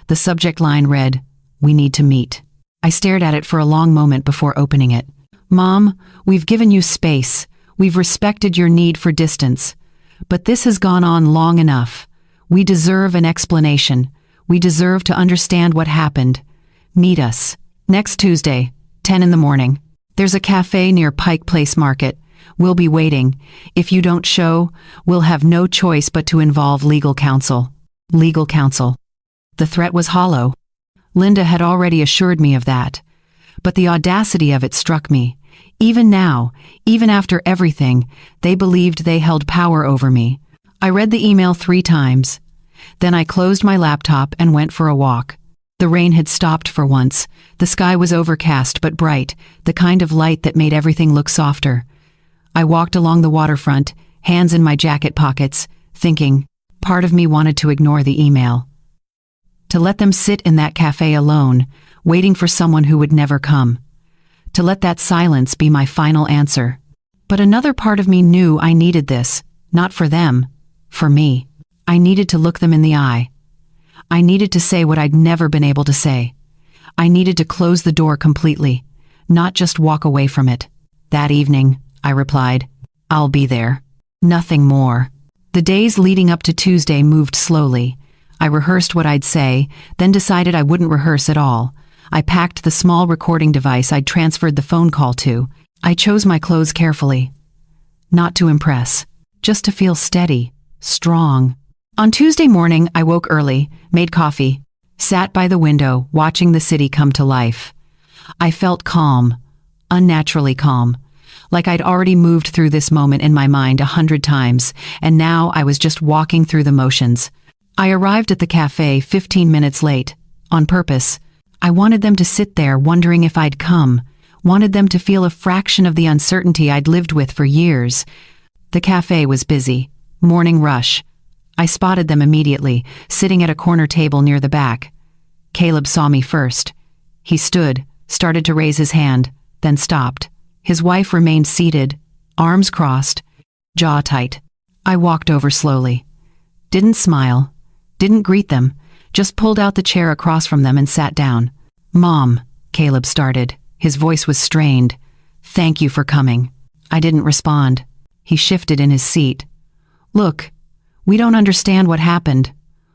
The subject line read, "We need to meet." I stared at it for a long moment before opening it. "Mom, we've given you space. We've respected your need for distance. But this has gone on long enough. We deserve an explanation. We deserve to understand what happened. Meet us. Next Tuesday, 10 in the morning. There's a cafe near Pike Place Market. We'll be waiting. If you don't show, we'll have no choice but to involve legal counsel." Legal counsel. The threat was hollow. Linda had already assured me of that. But the audacity of it struck me. Even now, even after everything, they believed they held power over me. I read the email 3 times. Then I closed my laptop and went for a walk. The rain had stopped for once. The sky was overcast but bright, the kind of light that made everything look softer. I walked along the waterfront, hands in my jacket pockets, thinking. Part of me wanted to ignore the email. To let them sit in that cafe alone, waiting for someone who would never come. To let that silence be my final answer. But another part of me knew I needed this, not for them, for me. I needed to look them in the eye. I needed to say what I'd never been able to say. I needed to close the door completely, not just walk away from it. "That evening," I replied, "I'll be there." Nothing more. The days leading up to Tuesday moved slowly. I rehearsed what I'd say, then decided I wouldn't rehearse at all. I packed the small recording device I'd transferred the phone call to. I chose my clothes carefully. Not to impress, just to feel steady, strong. On Tuesday morning, I woke early, made coffee, sat by the window, watching the city come to life. I felt calm, unnaturally calm, like I'd already moved through this moment in my mind 100 times, and now I was just walking through the motions. I arrived at the cafe 15 minutes late, on purpose. I wanted them to sit there wondering if I'd come, wanted them to feel a fraction of the uncertainty I'd lived with for years. The cafe was busy, morning rush. I spotted them immediately, sitting at a corner table near the back. Caleb saw me first. He stood, started to raise his hand, then stopped. His wife remained seated, arms crossed, jaw tight. I walked over slowly. Didn't smile, didn't greet them, just pulled out the chair across from them and sat down. "Mom," Caleb started. His voice was strained. "Thank you for coming." I didn't respond. He shifted in his seat. "Look, we don't understand what happened.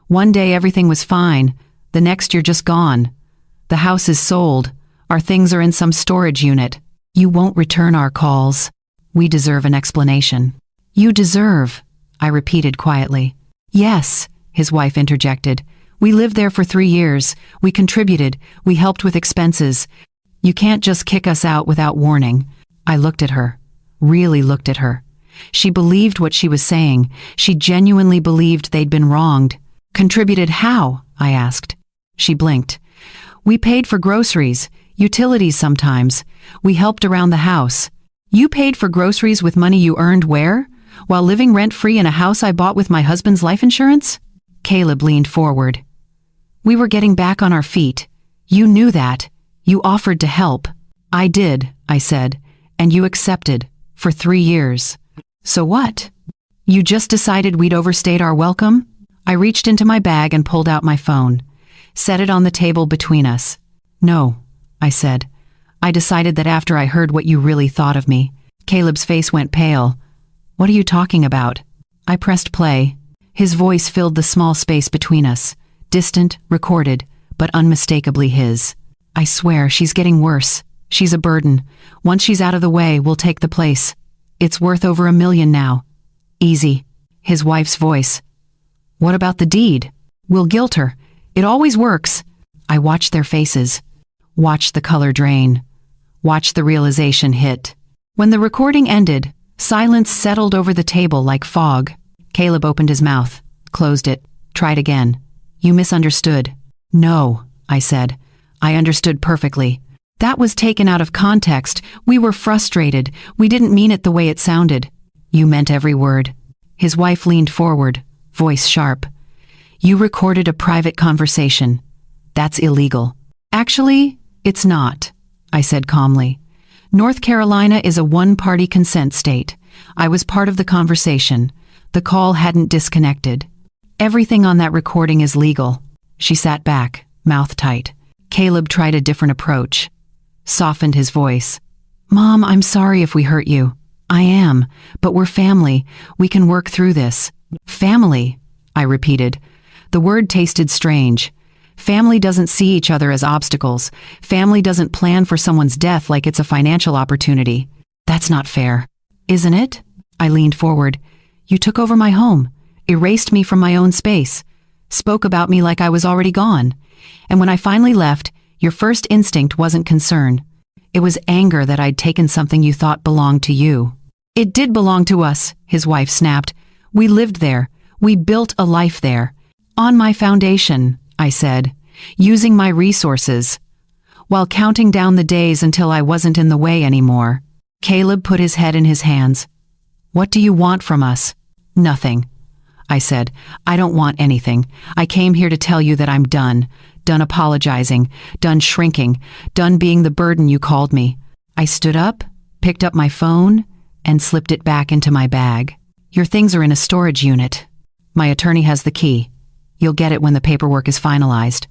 One day everything was fine, the next you're just gone. The house is sold, our things are in some storage unit. You won't return our calls. We deserve an explanation." "You deserve," I repeated quietly. "Yes," his wife interjected. "We lived there for 3 years. We contributed. We helped with expenses. You can't just kick us out without warning." I looked at her, really looked at her. She believed what she was saying. She genuinely believed they'd been wronged. "Contributed how?" I asked. She blinked. "We paid for groceries, utilities sometimes. We helped around the house." "You paid for groceries with money you earned where? While living rent-free in a house I bought with my husband's life insurance?" Caleb leaned forward. "We were getting back on our feet. You knew that. You offered to help." "I did," I said, "and you accepted, for 3 years. So what? You just decided we'd overstayed our welcome?" I reached into my bag and pulled out my phone, set it on the table between us. "No," I said. "I decided that after I heard what you really thought of me." Caleb's face went pale. "What are you talking about?" I pressed play. His voice filled the small space between us, distant, recorded, but unmistakably his. "I swear, she's getting worse. She's a burden. Once she's out of the way, we'll take the place. It's worth over $1 million now." "Easy." His wife's voice. "What about the deed? We'll guilt her. It always works." I watched their faces, watched the color drain, watched the realization hit. When the recording ended, silence settled over the table like fog. Caleb opened his mouth, closed it, tried again. "You misunderstood." "No," I said. "I understood perfectly. That was taken out of context. We were frustrated. We didn't mean it the way it sounded." "You meant every word." His wife leaned forward, voice sharp. "You recorded a private conversation. That's illegal." "Actually, it's not," I said calmly. "North Carolina is a one-party consent state. I was part of the conversation. The call hadn't disconnected. Everything on that recording is legal. She sat back, mouth tight. Caleb tried a different approach. Softened his voice. Mom, I'm sorry if we hurt you. I am, but we're family. We can work through this. Family, I repeated. The word tasted strange. Family doesn't see each other as obstacles. Family doesn't plan for someone's death like it's a financial opportunity. That's not fair. Isn't it? I leaned forward. You took over my home, erased me from my own space, spoke about me like I was already gone. And when I finally left, your first instinct wasn't concern. It was anger that I'd taken something you thought belonged to you. It did belong to us, his wife snapped. We lived there. We built a life there. On my foundation, I said, using my resources, while counting down the days until I wasn't in the way anymore. Caleb put his head in his hands. What do you want from us? Nothing, I said. I don't want anything. I came here to tell you that I'm done. Done apologizing, done shrinking, done being the burden you called me. I stood up, picked up my phone, and slipped it back into my bag. Your things are in a storage unit. My attorney has the key. You'll get it when the paperwork is finalized.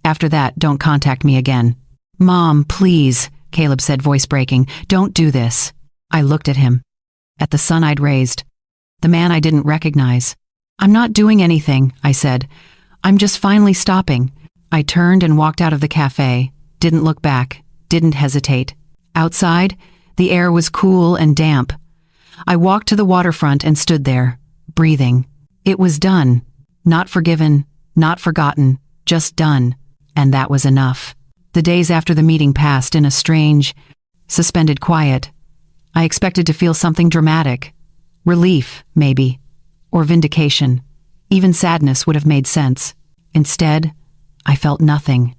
After that, don't contact me again. Mom, please, Caleb said, voice breaking. Don't do this. I looked at him. At the son I'd raised. The man I didn't recognize. I'm not doing anything, I said. I'm just finally stopping. I turned and walked out of the cafe, didn't look back, didn't hesitate. Outside, the air was cool and damp. I walked to the waterfront and stood there, breathing. It was done. Not forgiven, not forgotten, just done. And that was enough. The days after the meeting passed in a strange, suspended quiet. I expected to feel something dramatic. Relief, maybe. Or vindication. Even sadness would have made sense. Instead, I felt nothing.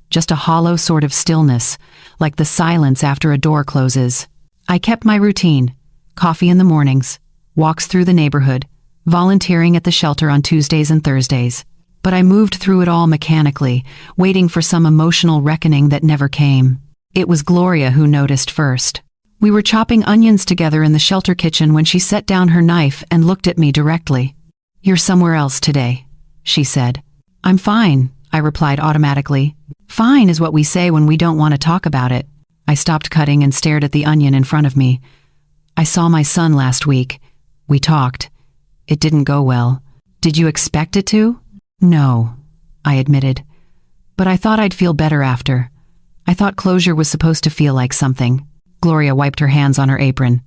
Just a hollow sort of stillness, like the silence after a door closes. I kept my routine. Coffee in the mornings, walks through the neighborhood, volunteering at the shelter on Tuesdays and Thursdays. But I moved through it all mechanically, waiting for some emotional reckoning that never came. It was Gloria who noticed first. We were chopping onions together in the shelter kitchen when she set down her knife and looked at me directly. You're somewhere else today, she said. I'm fine, I replied automatically. Fine is what we say when we don't want to talk about it. I stopped cutting and stared at the onion in front of me. I saw my son last week. We talked. It didn't go well. Did you expect it to? No, I admitted. But I thought I'd feel better after. I thought closure was supposed to feel like something. Gloria wiped her hands on her apron.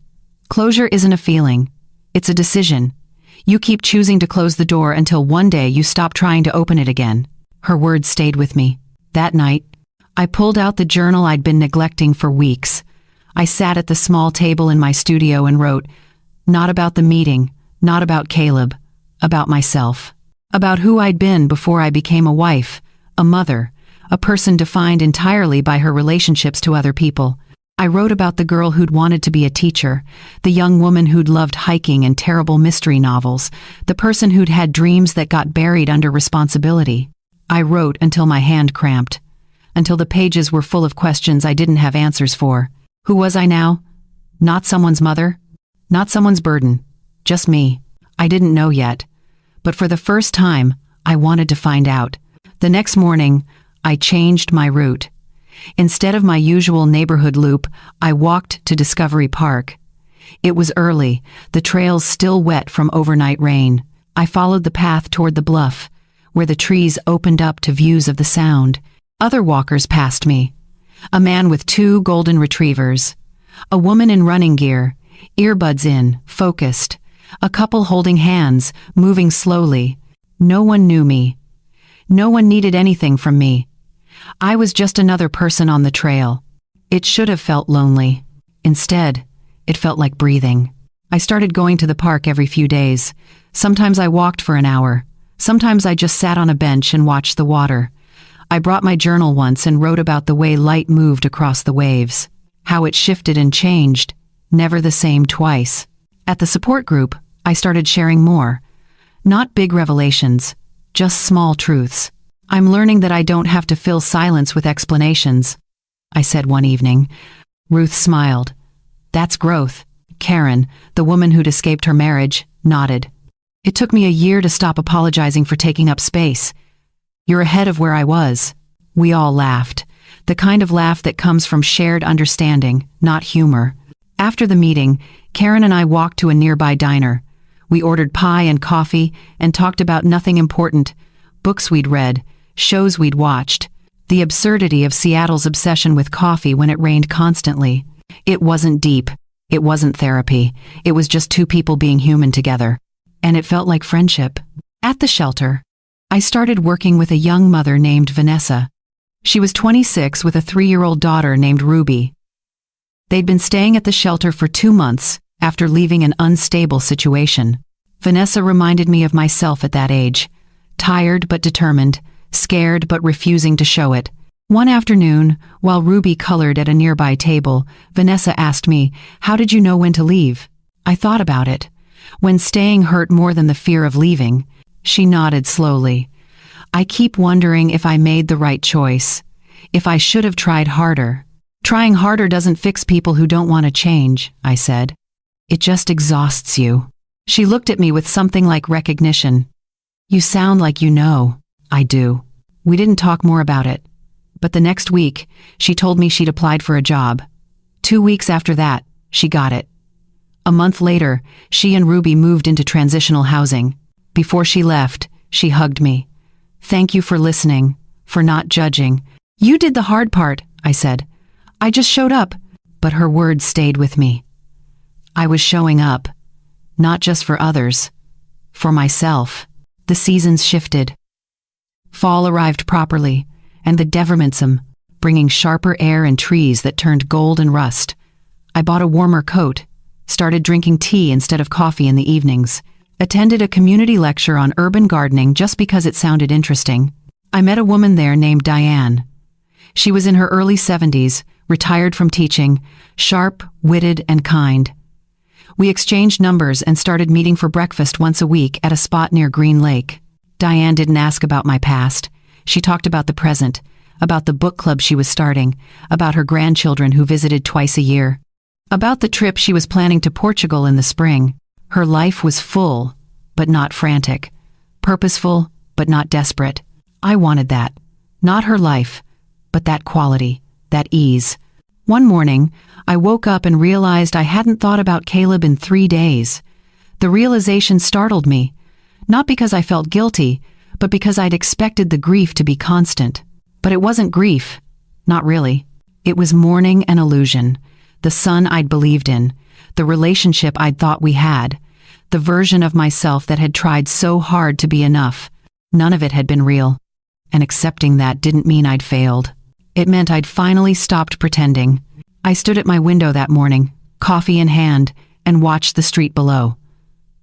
Closure isn't a feeling. It's a decision. You keep choosing to close the door until one day you stop trying to open it again. Her words stayed with me. That night, I pulled out the journal I'd been neglecting for weeks. I sat at the small table in my studio and wrote, not about the meeting, not about Caleb, about myself. About who I'd been before I became a wife, a mother, a person defined entirely by her relationships to other people. I wrote about the girl who'd wanted to be a teacher, the young woman who'd loved hiking and terrible mystery novels, the person who'd had dreams that got buried under responsibility. I wrote until my hand cramped, until the pages were full of questions I didn't have answers for. Who was I now? Not someone's mother? Not someone's burden. Just me. I didn't know yet. But for the first time, I wanted to find out. The next morning, I changed my route. Instead of my usual neighborhood loop, I walked to Discovery Park. It was early, the trails still wet from overnight rain. I followed the path toward the bluff, where the trees opened up to views of the Sound. Other walkers passed me. A man with 2 golden retrievers. A woman in running gear, earbuds in, focused. A couple holding hands, moving slowly. No one knew me. No one needed anything from me. I was just another person on the trail. It should have felt lonely. Instead, it felt like breathing. I started going to the park every few days. Sometimes I walked for an hour. Sometimes I just sat on a bench and watched the water. I brought my journal once and wrote about the way light moved across the waves. How it shifted and changed. Never the same twice. At the support group, I started sharing more. Not big revelations, just small truths. I'm learning that I don't have to fill silence with explanations, I said one evening. Ruth smiled. That's growth. Karen, the woman who'd escaped her marriage, nodded. It took me a year to stop apologizing for taking up space. You're ahead of where I was. We all laughed. The kind of laugh that comes from shared understanding, not humor. After the meeting, Karen and I walked to a nearby diner. We ordered pie and coffee and talked about nothing important, books we'd read, shows we'd watched, the absurdity of Seattle's obsession with coffee when it rained constantly. It wasn't deep. It wasn't therapy. It was just two people being human together. And it felt like friendship. At the shelter, I started working with a young mother named Vanessa. She was 26 with a 3-year-old daughter named Ruby. They'd been staying at the shelter for 2 months after leaving an unstable situation. Vanessa reminded me of myself at that age. Tired but determined, scared but refusing to show it. One afternoon, while Ruby colored at a nearby table, Vanessa asked me, "How did you know when to leave?" I thought about it. When staying hurt more than the fear of leaving, she nodded slowly. I keep wondering if I made the right choice, if I should have tried harder. Trying harder doesn't fix people who don't want to change, I said. It just exhausts you. She looked at me with something like recognition. You sound like you know. I do. We didn't talk more about it. But the next week, she told me she'd applied for a job. 2 weeks after that, she got it. A month later, she and Ruby moved into transitional housing. Before she left, she hugged me. Thank you for listening, for not judging. You did the hard part, I said. I just showed up. But her words stayed with me. I was showing up, not just for others, for myself. The seasons shifted. Fall arrived properly, and the Devermintsum, bringing sharper air and trees that turned gold and rust. I bought a warmer coat, started drinking tea instead of coffee in the evenings, attended a community lecture on urban gardening just because it sounded interesting. I met a woman there named Diane. She was in her early 70s, retired from teaching, sharp, witted, and kind. We exchanged numbers and started meeting for breakfast once a week at a spot near Green Lake. Diane didn't ask about my past. She talked about the present, about the book club she was starting, about her grandchildren who visited twice a year, about the trip she was planning to Portugal in the spring. Her life was full, but not frantic, purposeful, but not desperate. I wanted that. Not her life, but that quality, that ease. One morning, I woke up and realized I hadn't thought about Caleb in 3 days. The realization startled me, not because I felt guilty, but because I'd expected the grief to be constant. But it wasn't grief. Not really. It was mourning an illusion. The son I'd believed in. The relationship I'd thought we had. The version of myself that had tried so hard to be enough. None of it had been real. And accepting that didn't mean I'd failed. It meant I'd finally stopped pretending. I stood at my window that morning, coffee in hand, and watched the street below.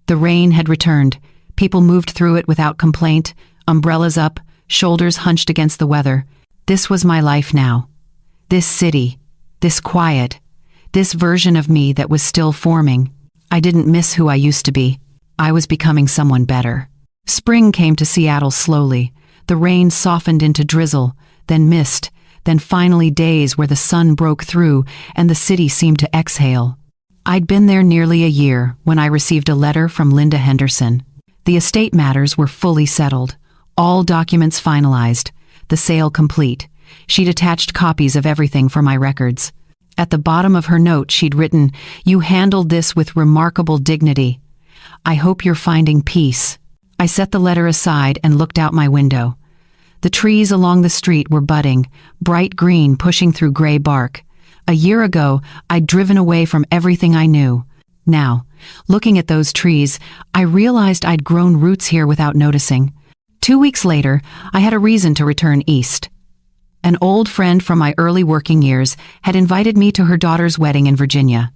The rain had returned. People moved through it without complaint, umbrellas up, shoulders hunched against the weather. This was my life now. This city, this quiet, this version of me that was still forming. I didn't miss who I used to be. I was becoming someone better. Spring came to Seattle slowly. The rain softened into drizzle, then mist, then finally days where the sun broke through and the city seemed to exhale. I'd been there nearly a year when I received a letter from Linda Henderson. The estate matters were fully settled, all documents finalized, the sale complete. She'd attached copies of everything for my records. At the bottom of her note she'd written, "You handled this with remarkable dignity. I hope you're finding peace." I set the letter aside and looked out my window. The trees along the street were budding, bright green pushing through gray bark. A year ago, I'd driven away from everything I knew. Now, looking at those trees, I realized I'd grown roots here without noticing. 2 weeks later, I had a reason to return east. An old friend from my early working years had invited me to her daughter's wedding in Virginia.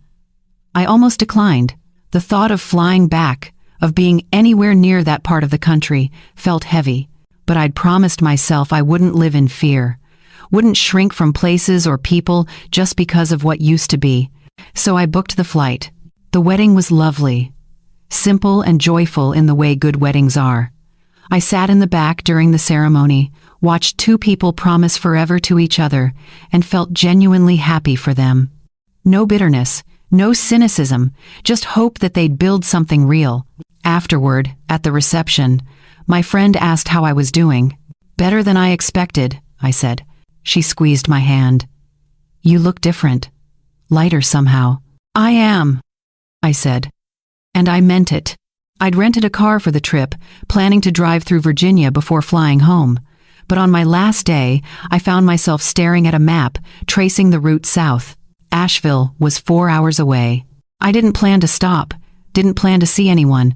I almost declined. The thought of flying back, of being anywhere near that part of the country, felt heavy. But I'd promised myself I wouldn't live in fear, wouldn't shrink from places or people just because of what used to be. So I booked the flight. The wedding was lovely, simple and joyful in the way good weddings are. I sat in the back during the ceremony, watched 2 people promise forever to each other, and felt genuinely happy for them. No bitterness, No cynicism, just hope that they'd build something real. Afterward, at the reception, my friend asked how I was doing. "Better than I expected," I said. She squeezed my hand. "You look different. Lighter somehow." "I am," I said. And I meant it. I'd rented a car for the trip, planning to drive through Virginia before flying home. But on my last day, I found myself staring at a map, tracing the route south. Asheville was 4 hours away. I didn't plan to stop, didn't plan to see anyone,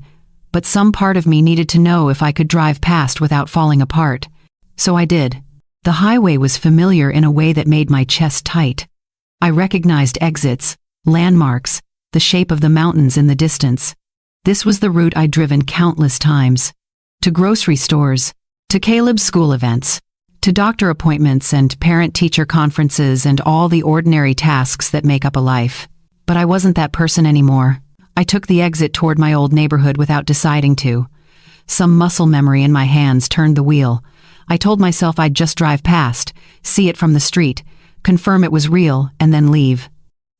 but some part of me needed to know if I could drive past without falling apart. So I did. The highway was familiar in a way that made my chest tight. I recognized exits, landmarks, the shape of the mountains in the distance. This was the route I'd driven countless times. To grocery stores, to Caleb's school events, to doctor appointments and parent-teacher conferences and all the ordinary tasks that make up a life. But I wasn't that person anymore. I took the exit toward my old neighborhood without deciding to. Some muscle memory in my hands turned the wheel. I told myself I'd just drive past, see it from the street, confirm it was real, and then leave.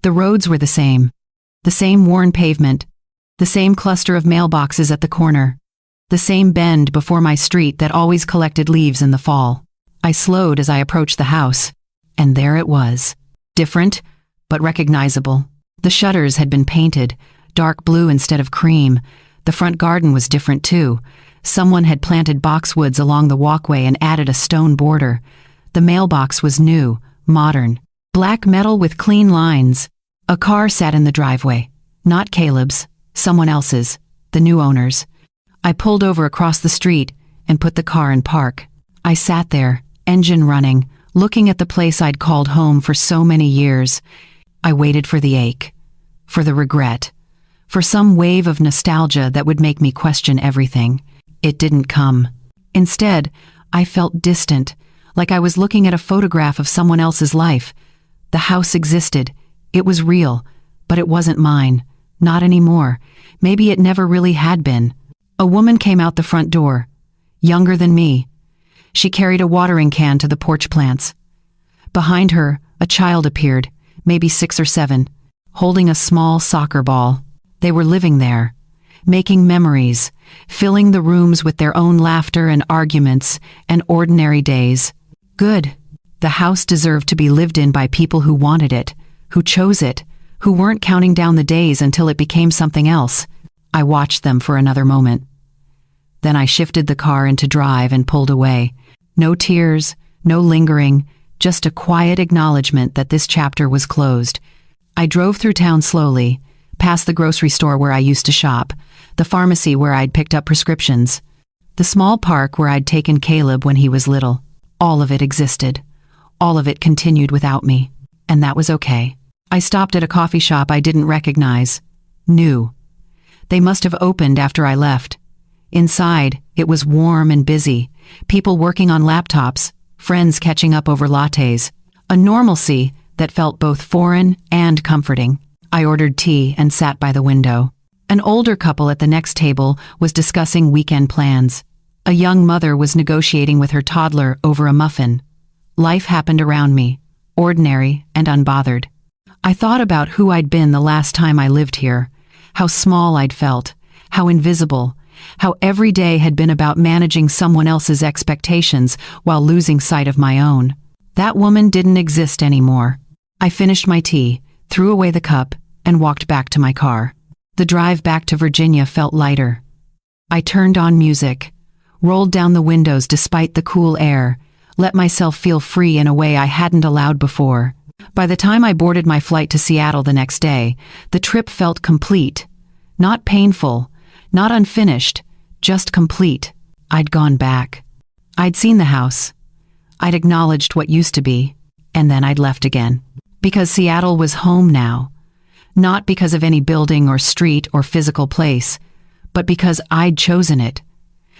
The roads were the same. The same worn pavement. The same cluster of mailboxes at the corner. The same bend before my street that always collected leaves in the fall. I slowed as I approached the house, and there it was. Different, but recognizable. The shutters had been painted, dark blue instead of cream. The front garden was different too. Someone had planted boxwoods along the walkway and added a stone border. The mailbox was new, modern. Black metal with clean lines. A car sat in the driveway. Not Caleb's, someone else's, the new owner's. I pulled over across the street and put the car in park. I sat there, engine running, looking at the place I'd called home for so many years. I waited for the ache, for the regret, for some wave of nostalgia that would make me question everything. It didn't come. Instead, I felt distant, like I was looking at a photograph of someone else's life. The house existed. It was real, but it wasn't mine. Not anymore. Maybe it never really had been. A woman came out the front door, younger than me. She carried a watering can to the porch plants. Behind her, a child appeared, maybe 6 or 7, holding a small soccer ball. They were living there, making memories, filling the rooms with their own laughter and arguments and ordinary days. Good. The house deserved to be lived in by people who wanted it, who chose it, who weren't counting down the days until it became something else. I watched them for another moment. Then I shifted the car into drive and pulled away. No tears, no lingering, just a quiet acknowledgement that this chapter was closed. I drove through town slowly, past the grocery store where I used to shop, the pharmacy where I'd picked up prescriptions, the small park where I'd taken Caleb when he was little. All of it existed. All of it continued without me. And that was okay. I stopped at a coffee shop I didn't recognize. New. They must have opened after I left. Inside, it was warm and busy. People working on laptops, friends catching up over lattes. A normalcy that felt both foreign and comforting. I ordered tea and sat by the window. An older couple at the next table was discussing weekend plans. A young mother was negotiating with her toddler over a muffin. Life happened around me, ordinary and unbothered. I thought about who I'd been the last time I lived here, how small I'd felt, how invisible, how every day had been about managing someone else's expectations while losing sight of my own. That woman didn't exist anymore. I finished my tea, threw away the cup, and walked back to my car. The drive back to Virginia felt lighter. I turned on music, rolled down the windows despite the cool air, let myself feel free in a way I hadn't allowed before. By the time I boarded my flight to Seattle the next day, the trip felt complete. Not painful, not unfinished, just complete. I'd gone back. I'd seen the house. I'd acknowledged what used to be, and then I'd left again. Because Seattle was home now. Not because of any building or street or physical place, but because I'd chosen it.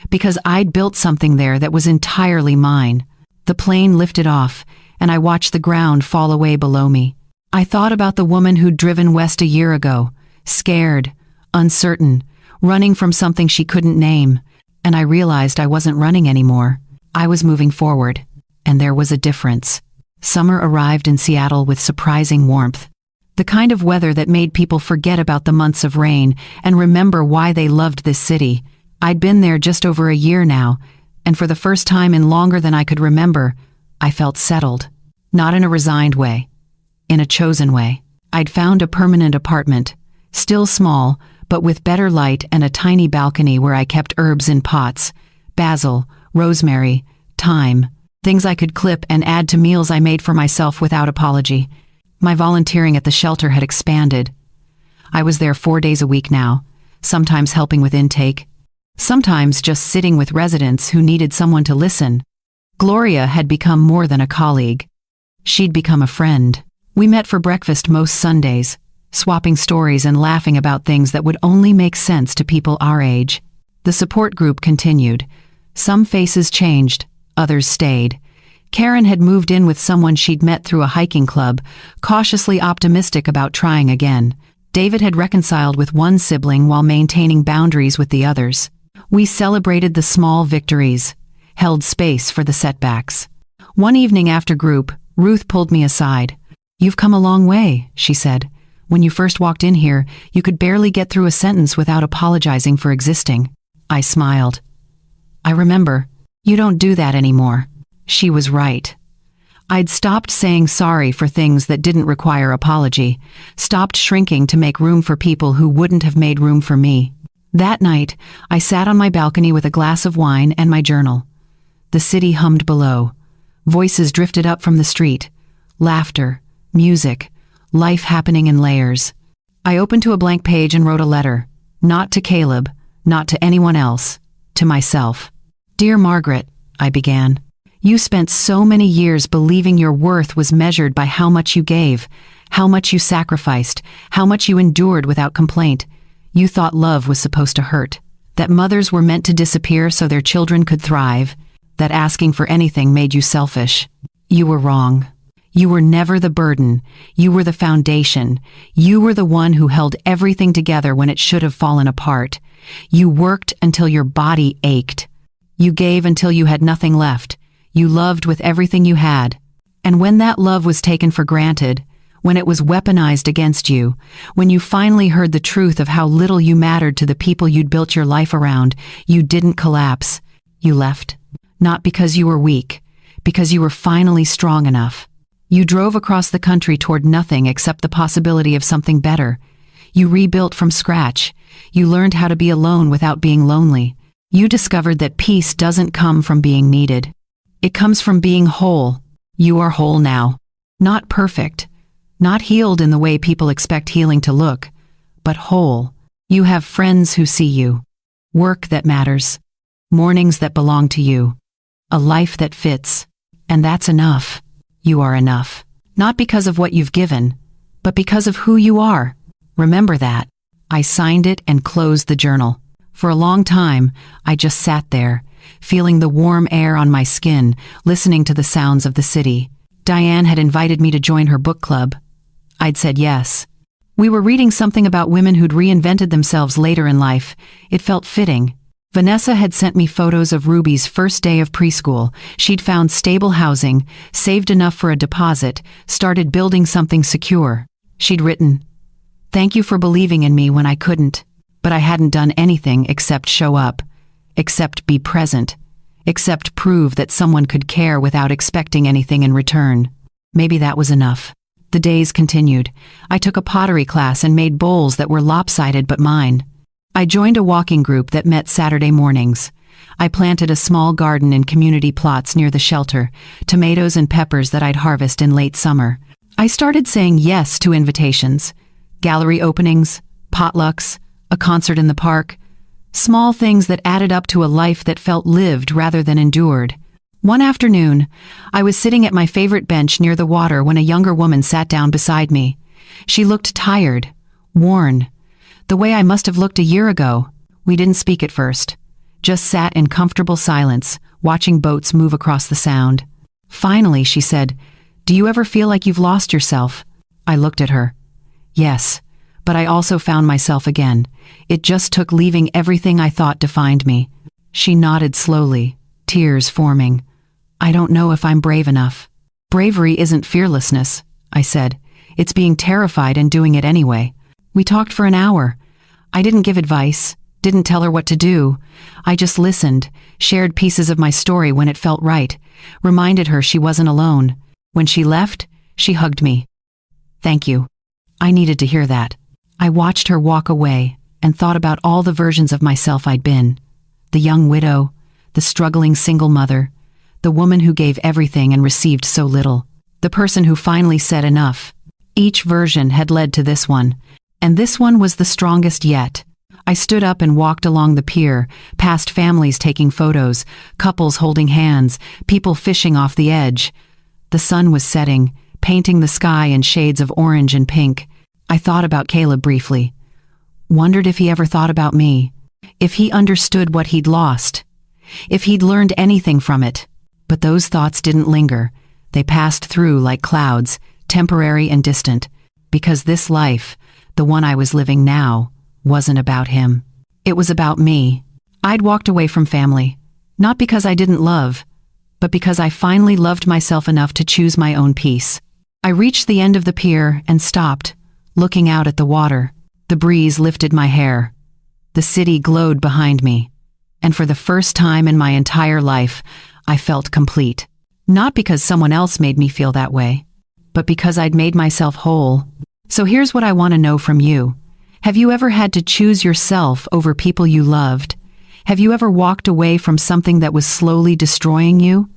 Because I'd built something there that was entirely mine. The plane lifted off, and I watched the ground fall away below me. I thought about the woman who'd driven west a year ago, scared, uncertain, running from something she couldn't name, and I realized I wasn't running anymore. I was moving forward, and there was a difference. Summer arrived in Seattle with surprising warmth. The kind of weather that made people forget about the months of rain and remember why they loved this city. I'd been there just over a year now, and for the first time in longer than I could remember, I felt settled. Not in a resigned way. In a chosen way. I'd found a permanent apartment, still small, but with better light and a tiny balcony where I kept herbs in pots, basil, rosemary, thyme, things I could clip and add to meals I made for myself without apology. My volunteering at the shelter had expanded. I was there 4 days a week now, sometimes helping with intake, sometimes just sitting with residents who needed someone to listen. Gloria had become more than a colleague. She'd become a friend. We met for breakfast most Sundays, swapping stories and laughing about things that would only make sense to people our age. The support group continued. Some faces changed, others stayed. Karen had moved in with someone she'd met through a hiking club, cautiously optimistic about trying again. David had reconciled with one sibling while maintaining boundaries with the others. We celebrated the small victories, held space for the setbacks. One evening after group, Ruth pulled me aside. "You've come a long way," she said. "When you first walked in here, you could barely get through a sentence without apologizing for existing." I smiled. "I remember. You don't do that anymore." She was right. I'd stopped saying sorry for things that didn't require apology, stopped shrinking to make room for people who wouldn't have made room for me. That night, I sat on my balcony with a glass of wine and my journal. The city hummed below. Voices drifted up from the street. Laughter, music, life happening in layers. I opened to a blank page and wrote a letter. Not to Caleb, not to anyone else, to myself. "Dear Margaret," I began. "You spent so many years believing your worth was measured by how much you gave, how much you sacrificed, how much you endured without complaint. You thought love was supposed to hurt, that mothers were meant to disappear so their children could thrive, that asking for anything made you selfish. You were wrong. You were never the burden. You were the foundation. You were the one who held everything together when it should have fallen apart. You worked until your body ached. You gave until you had nothing left. You loved with everything you had. And when that love was taken for granted, when it was weaponized against you, when you finally heard the truth of how little you mattered to the people you'd built your life around, you didn't collapse. You left. Not because you were weak, because you were finally strong enough. You drove across the country toward nothing except the possibility of something better. You rebuilt from scratch. You learned how to be alone without being lonely. You discovered that peace doesn't come from being needed. It comes from being whole. You are whole now. Not perfect. Not healed in the way people expect healing to look, but whole. You have friends who see you. Work that matters. Mornings that belong to you. A life that fits. And that's enough. You are enough. Not because of what you've given, but because of who you are. Remember that. I signed it and closed the journal. For a long time, I just sat there, feeling the warm air on my skin, listening to the sounds of the city. Diane had invited me to join her book club. I'd said yes. We were reading something about women who'd reinvented themselves later in life. It felt fitting. Vanessa had sent me photos of Ruby's first day of preschool. She'd found stable housing, saved enough for a deposit, started building something secure. She'd written, "Thank you for believing in me when I couldn't." But I hadn't done anything except show up, except be present, except prove that someone could care without expecting anything in return. Maybe that was enough. The days continued. I took a pottery class and made bowls that were lopsided but mine. I joined a walking group that met Saturday mornings. I planted a small garden in community plots near the shelter, tomatoes and peppers that I'd harvest in late summer. I started saying yes to invitations, gallery openings, potlucks, a concert in the park, small things that added up to a life that felt lived rather than endured. One afternoon, I was sitting at my favorite bench near the water when a younger woman sat down beside me. She looked tired, worn, the way I must have looked a year ago. We didn't speak at first, just sat in comfortable silence, watching boats move across the sound. Finally, she said, "Do you ever feel like you've lost yourself?" I looked at her. Yes, but I also found myself again. It just took leaving everything I thought defined me. She nodded slowly, tears forming. "I don't know if I'm brave enough." "Bravery isn't fearlessness," I said. It's being terrified and doing it anyway. We talked for an hour. I didn't give advice, didn't tell her what to do. I just listened, shared pieces of my story when it felt right, reminded her she wasn't alone. When she left, she hugged me. Thank you. I needed to hear that. I watched her walk away and thought about all the versions of myself I'd been. The young widow, the struggling single mother, the woman who gave everything and received so little, the person who finally said enough. Each version had led to this one, and this one was the strongest yet. I stood up and walked along the pier, past families taking photos, couples holding hands, people fishing off the edge. The sun was setting, painting the sky in shades of orange and pink. I thought about Caleb briefly. Wondered if he ever thought about me. If he understood what he'd lost. If he'd learned anything from it. But those thoughts didn't linger. They passed through like clouds, temporary and distant. Because this life, the one I was living now, wasn't about him. It was about me. I'd walked away from family. Not because I didn't love, but because I finally loved myself enough to choose my own peace. I reached the end of the pier and stopped, looking out at the water. The breeze lifted my hair. The city glowed behind me. And for the first time in my entire life, I felt complete. Not because someone else made me feel that way, but because I'd made myself whole. So here's what I want to know from you. Have you ever had to choose yourself over people you loved? Have you ever walked away from something that was slowly destroying you?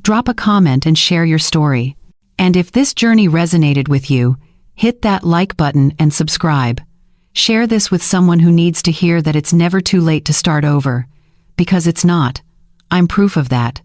Drop a comment and share your story. And if this journey resonated with you, hit that like button and subscribe. Share this with someone who needs to hear that it's never too late to start over. Because it's not. I'm proof of that.